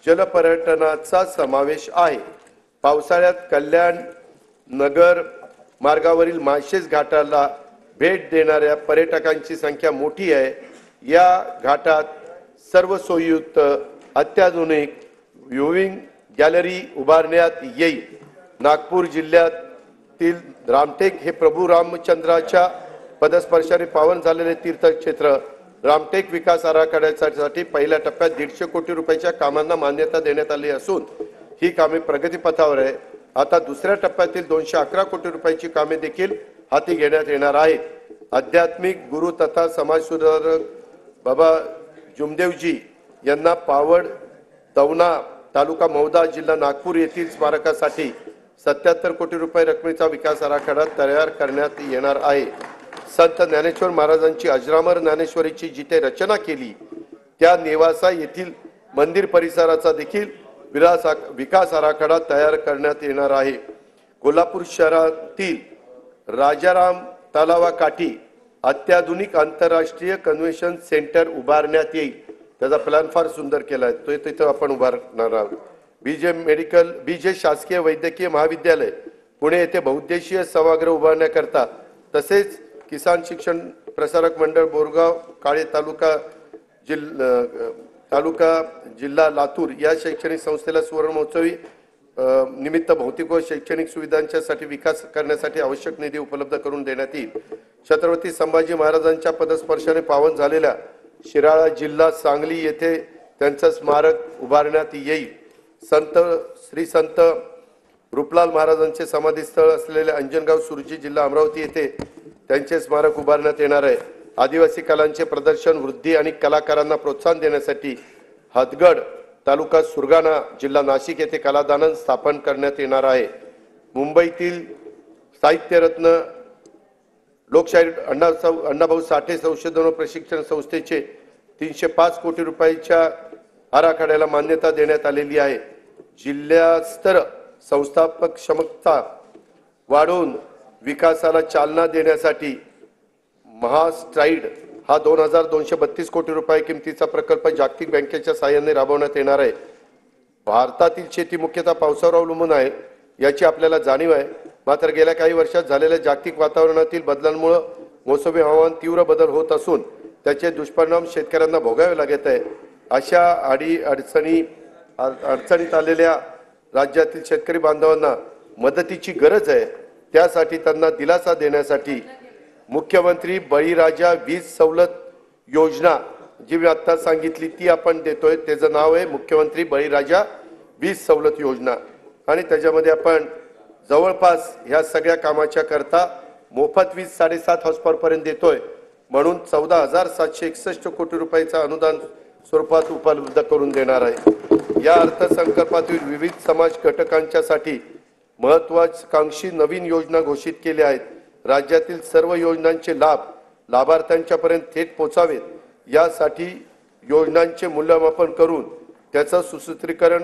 जलपर्यटनाचा समावेश आहे. पावसाळ्यात कल्याण नगर मार्गावरील माळशेज घाटाला भेट देणाऱ्या पर्यटकांची संख्या मोठी आहे. या घाटात सर्व सोयीयुक्त अत्याधुनिक व्ह्यूइंग गॅलरी उभारण्यात येईल. नागपूर जिल्ह्यातील रामटेक हे प्रभू रामचंद्राच्या पदस्पर्शाने पावन झालेले तीर्थक्षेत्र रामटेक विकास आराखड्यासाठी पहिल्या टप्प्यात 150 कोटी रुपयाच्या कामांना मान्यता देण्यात आली असून ही कामे प्रगतीपथावर आहे. आता दुसऱ्या टप्प्यातील 211 कोटी रुपयाची कामे देखील हाती घेण्यात येणार आहेत. आध्यात्मिक गुरु तथा समाज सुधारक बाबा जुमदेवजी यांना पावड दौना तालुका मौदा जिल्हा नागपूर येथील स्मारकासाठी 77 कोटी रुपये रकमेचा विकास आराखडा तयार करण्यात येणार आहे. संत ज्ञानेश्वर महाराजांची अजरामर ज्ञानेश्वरीची जिथे रचना केली त्या नेवासा येथील मंदिर परिसराचा देखील विकास आराखडा तयार करण्यात येणार आहे. कोल्हापूर शहरातील राजाराम तलावाकाठी अत्याधुनिक आंतरराष्ट्रीय कन्व्हेन्शन सेंटर उभारण्यात येईल. त्याचा प्लॅन फार सुंदर केला आहे, तो तिथं आपण उभारणार आहोत. बीजे शासकीय वैद्यकीय महाविद्यालय पुणे येथे बहुउद्देशीय सभागृह उभारण्याकरता, तसेच किसान शिक्षण प्रसारक मंडळ बोरगाव काळे तालुका जिल्हा लातूर या शैक्षणिक संस्थेला सुवर्ण महोत्सवी निमित्त भौतिक व शैक्षणिक सुविधांच्यासाठी विकास करण्यासाठी आवश्यक निधी उपलब्ध करून देण्यात येईल. छत्रपती संभाजी महाराजांच्या पदस्पर्शाने पावन झालेल्या शिराळा जिल्हा सांगली येथे त्यांचं स्मारक उभारण्यात येईल. श्री संत रूपलाल महाराजांचे समाधीस्थळ असलेले अंजनगाव सुरजी जिल्हा अमरावती येथे त्यांचे स्मारक उभारण्यात येणार आहे. आदिवासी कलांचे प्रदर्शन वृद्धी आणि कलाकारांना प्रोत्साहन देण्यासाठी हदगड तालुका सुरगाणा जिल्हा नाशिक येथे कलादालन स्थापन करण्यात येणार आहे. मुंबईतील साहित्यरत्न लोकशाहीर अण्णाभाऊ साठे संशोधन व प्रशिक्षण संस्थेचे 305 कोटी रुपयाच्या आराखड्याला मान्यता देण्यात आलेली आहे. जिल्हास्तर संस्थापक क्षमता वाढवून विकासाला चालना देण्यासाठी महास्ट्राईड हा 2232 कोटी रुपये किमतीचा प्रकल्प जागतिक बँकेच्या सहाय्याने राबवण्यात येणार आहे. भारतातील शेती मुख्यतः पावसावर अवलंबून आहे याची आपल्याला जाणीव आहे. मात्र गेल्या काही वर्षात झालेल्या जागतिक वातावरणातील बदलांमुळे मोसमी हवामान तीव्र बदल होत असून त्याचे दुष्परिणाम शेतकऱ्यांना भोगावे लागत आहे. अशा अडचणीत आलेल्या राज्यातील शेतकरी बांधवांना मदतीची गरज आहे. त्यासाठी त्यांना दिलासा देण्यासाठी मुख्यमंत्री बळीराजा वीज सवलत योजना जी मी आता सांगितली ती आपण देतोय. त्याचं नाव आहे मुख्यमंत्री बळीराजा वीज सवलत योजना आणि त्याच्यामध्ये आपण जवळपास ह्या सगळ्या कामाच्या करता मोफत वीज 7.5 हॉर्सपावर पर्यंत देतोय. म्हणून 14,761 कोटी रुपयाचं अनुदान स्वरूपात उपलब्ध करून देणार आहे. या अर्थसंकल्पातील विविध समाज घटकांच्यासाठी महत्त्वाकांक्षी नवीन योजना घोषित केल्या आहेत. राज्यातील सर्व योजनांचे लाभ लाभार्थ्यांच्यापर्यंत थेट पोहोचावेत यासाठी योजनांचे मूल्यमापन करून त्याचं सुसूत्रीकरण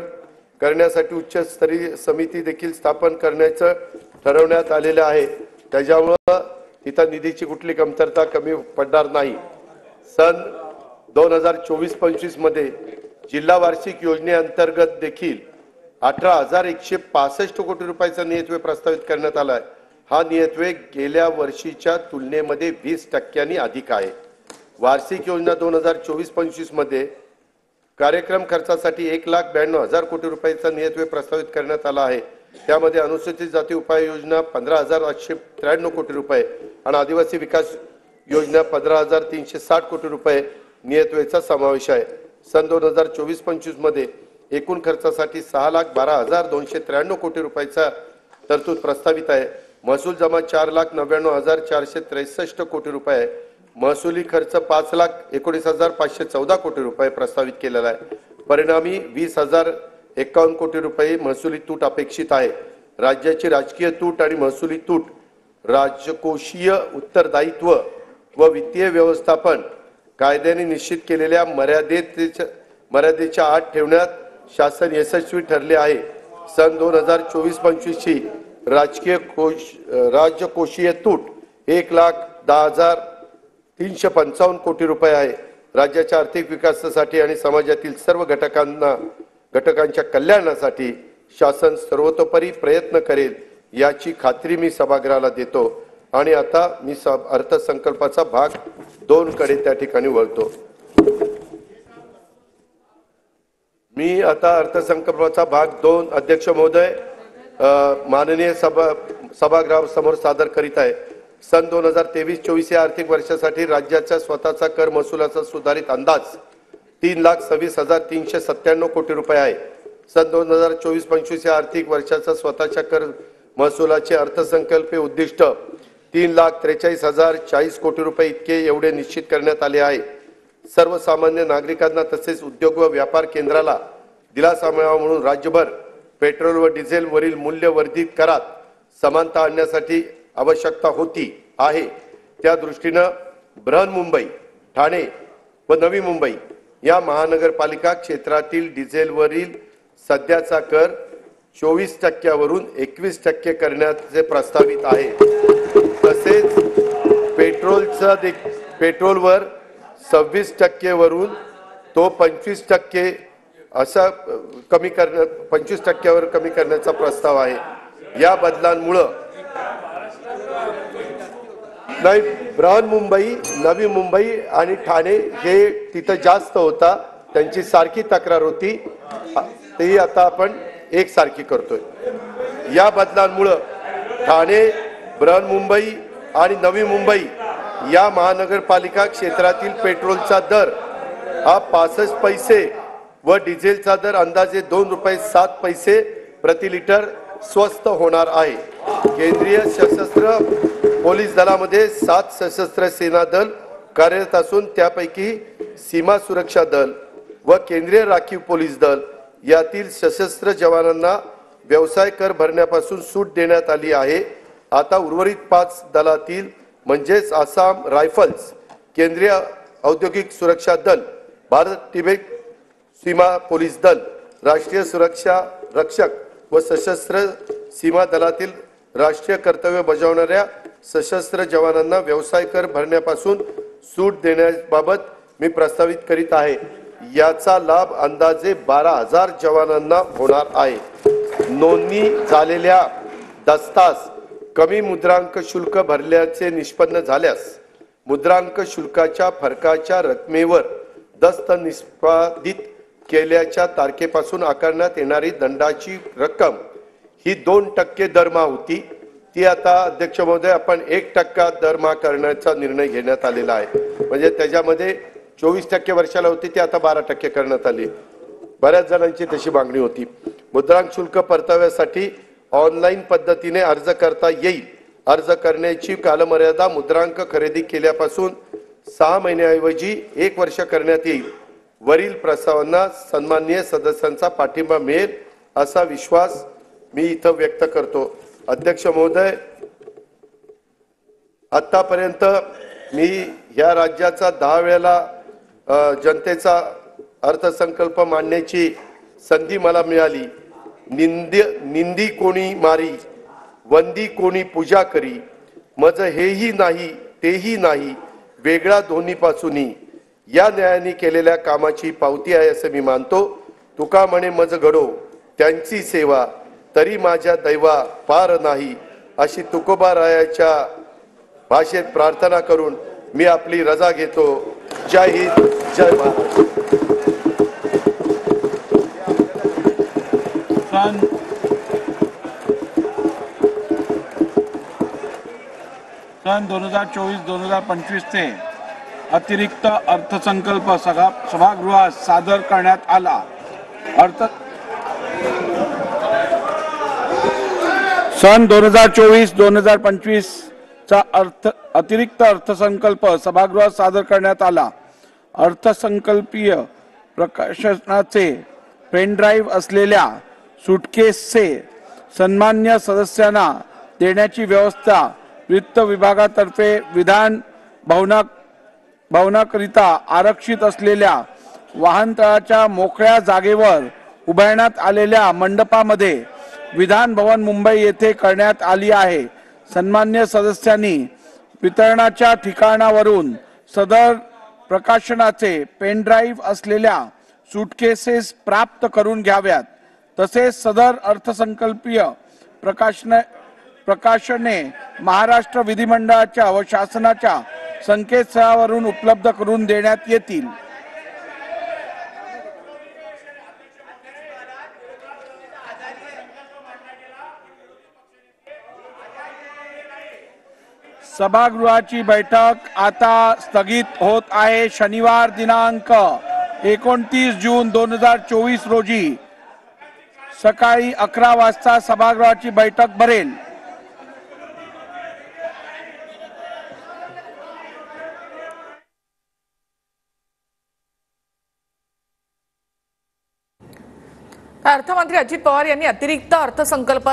करण्यासाठी उच्चस्तरीय समिती देखील स्थापन करण्याचं ठरवण्यात आलेलं आहे. त्याच्यामुळे तिथं निधीची कुठली कमतरता कमी पडणार नाही. सन 2024-25 मध्ये जिल्हा वार्षिक योजनेअंतर्गत देखील 18,165 कोटी रुपयाचा नियतव्यय प्रस्तावित करण्यात आला आहे. हा नियतव्यय गेल्या वर्षीच्या तुलनेमध्ये 20% अधिक आहे. वार्षिक योजना 2024-25 मध्ये कार्यक्रम खर्चासाठी 1,92,000 कोटी रुपयाचा नियतव्यय प्रस्तावित करण्यात आला आहे. त्यामध्ये अनुसूचित जाती उपाय योजना 15,893 कोटी रुपये आणि आदिवासी विकास योजना 15,360 कोटी रुपये नियतव्ययाचा समावेश आहे. सन 2024-25 मध्ये एकूण खर्चासाठी 6,12,293 कोटी रुपयाचा तरतूद प्रस्तावित आहे. महसूल जमा 4,99,463 कोटी रुपये, महसुली खर्च 5,19,514 कोटी रुपये प्रस्तावित केलेला आहे. परिणामी 20,051 कोटी रुपये महसुली तूट अपेक्षित आहे. राज्याची राजकीय तूट आणि महसुली तूट, राजकोषीय उत्तरदायित्व व वित्तीय व्यवस्थापन कायद्याने निश्चित केलेल्या मर्यादेच्या आत ठेवण्यात शासन यशस्वी ठरले आहे. सन 2024-25 ची राजकोषीय तूट 1,10,355 कोटी रुपये आहे. राज्याच्या आर्थिक विकासासाठी आणि समाजातील सर्व घटकांच्या कल्याणासाठी शासन सर्वतोपरी प्रयत्न करेल याची खात्री मी सभागृहाला देतो. आणि आता मी अर्थसंकल्पाचा भाग 2 कडे त्या ठिकाणी वळतो. मी आता अर्थसंकल्पाचा भाग 2 अध्यक्ष महोदय माननीय सभागृहासमोर सादर करीत आहे. सन 2023-24 या आर्थिक वर्षासाठी राज्याच्या स्वतःचा कर महसुलाचा सुधारित अंदाज 3,26,397 कोटी रुपये आहे. सन 2024-25 या आर्थिक वर्षाचा स्वतःच्या कर महसुलाचे अर्थसंकल्पीय उद्दिष्ट 3,43,040 कोटी रुपये इतके एवढे निश्चित करण्यात आले आहे. सर्वसामान्य नागरिकांना तसेच उद्योग व व्यापार केंद्राला दिलासा मिळावा म्हणून राज्यभर पेट्रोल व डिझेल वरील मूल्यवर्धित करात समानता आणण्यासाठी आवश्यकता होती आहे. त्या दृष्टीने बृहन्मुंबई, ठाणे व नवी मुंबई या महानगरपालिका क्षेत्रातील डिझेलवरील सध्याचा कर 24% वरून 21% करण्याचे प्रस्तावित आहे. तसेच पेट्रोलवर 26% वरून तो 25% असा कमी 25%वर कमी करण्याचा प्रस्ताव आहे। या बदलांमुळं नाही, बृहन्मुंबई, नवी मुंबई आणि ठाणे हे तिथं जास्त होता, त्यांची सारखी तक्रार होती, तेही आता आपण एकसारखी करतोय। या बदलांमुळं ठाणे, बृहन्मुंबई आणि नवी मुंबई या महानगरपालिका क्षेत्रातील पेट्रोलचा दर हा 65 पैसे व डिझेलचा दर अंदाजे 2 रुपये 7 पैसे प्रति लिटर स्वस्त होणार आहे। केंद्रीय सशस्त्र पोलीस दलामध्ये 7 सशस्त्र सेना दल कार्यरत असून त्यापैकी सीमा सुरक्षा दल व केंद्रीय राखीव पोलीस दल यातील सशस्त्र जवानांना व्यवसाय कर भरण्यापासून सूट देण्यात आली आहे। आता उर्वरित 5 दलातील म्हणजेच आसाम रायफल्स, केंद्रीय औद्योगिक सुरक्षा दल, भारत तिबेट सीमा पोलीस दल, राष्ट्रीय सुरक्षा रक्षक व सशस्त्र सीमा दलातील राष्ट्रीय कर्तव्य बजावणाऱ्या सशस्त्र जवानांना व्यवसाय कर भरण्यापासून सूट देण्याबाबत मी प्रस्तावित करीत आहे। याचा लाभ अंदाजे 12,000 जवानांना होणार आहे। नोंदणी झालेल्या दस्तास कमी मुद्रांक शुल्क भरल्याचे निष्पन्न झाल्यास मुद्रांक शुल्काच्या फरकाच्या रकमेवर दस्त निष्पादित केल्याच्या तारखेपासून आकारण्यात येणारी दंडाची रक्कम ही 2% दरमहा होती, ती आता अध्यक्ष महोदय आपण 1% दरमहा करण्याचा निर्णय घेण्यात आलेला आहे। म्हणजे त्याच्यामध्ये 24% वर्षाला होती, ती आता 12% करण्यात आली। बऱ्याच जणांची तशी मागणी होती। मुद्रांक शुल्क परताव्यासाठी ऑनलाईन पद्धतीने अर्ज करता येईल। अर्ज करण्याची कालमर्यादा मुद्रांक खरेदी केल्यापासून 6 महिन्याऐवजी 1 वर्ष करण्यात येईल। वरील प्रस्तावांना सन्माननीय सदस्यांचा पाठिंबा मिळेल असा विश्वास मी इथं व्यक्त करतो। अध्यक्ष महोदय, आतापर्यंत मी या राज्याचा 10 वेळेला जनतेचा अर्थसंकल्प मांडण्याची संधी मला मिळाली। निंदी कोणी मारी, वंदी कोणी पूजा करी, मज हेही नाही तेही नाही, वेगळा दोन्हीपासूनही या न्यायाने केलेल्या कामाची पावती आहे असे मी मानतो। तुका म्हणे मज घडो त्यांची सेवा, तरी माझ्या दैवा पार नाही, अशी तुकोबारायाच्या भाषेत प्रार्थना करून मी आपली रजा घेतो। जय हिंद, जय महाराष्ट्र। सन 2024-2025 चे अतिरिक्त अर्थसंकल्प सभागृहात सादर करण्यात आला। सन 2024-2025 चा अतिरिक्त अर्थसंकल्प सभागृहात सादर करण्यात आला। अर्थसंकल्पीय प्रकाशनाचे पेनड्राईव्ह असलेल्या सुटकेसचे सन्मान्य सदस्यांना देण्याची व्यवस्था वित्त विभागातर्फे विधान भवनाकरिता आरक्षित असलेल्या वाहनतळाच्या मोकळ्या जागेवर उभारण्यात आलेल्या मंडपामध्ये विधान भवन मुंबई येथे करण्यात आली आहे। सन्मान्य सदस्यांनी वितरणाच्या ठिकाणावरून सदर प्रकाशनाचे पेनड्राईव्ह असलेल्या सुटकेसेस प्राप्त करून घ्याव्यात। तसेच सदर अर्थसंकल्पीय प्रकाशने महाराष्ट्र विधिमंडळाच्या व शासनाच्या संकेतस्थळावरून उपलब्ध करून देण्यात येतील। सभागृहाची बैठक आता स्थगित होत आहे। शनिवार दिनांक 29 जून 2024 रोजी सकाळी 11 वाजता सभागृहाची बैठक भरेल। अर्थमंत्री अजित पवार यांनी अतिरिक्त अर्थसंकल्प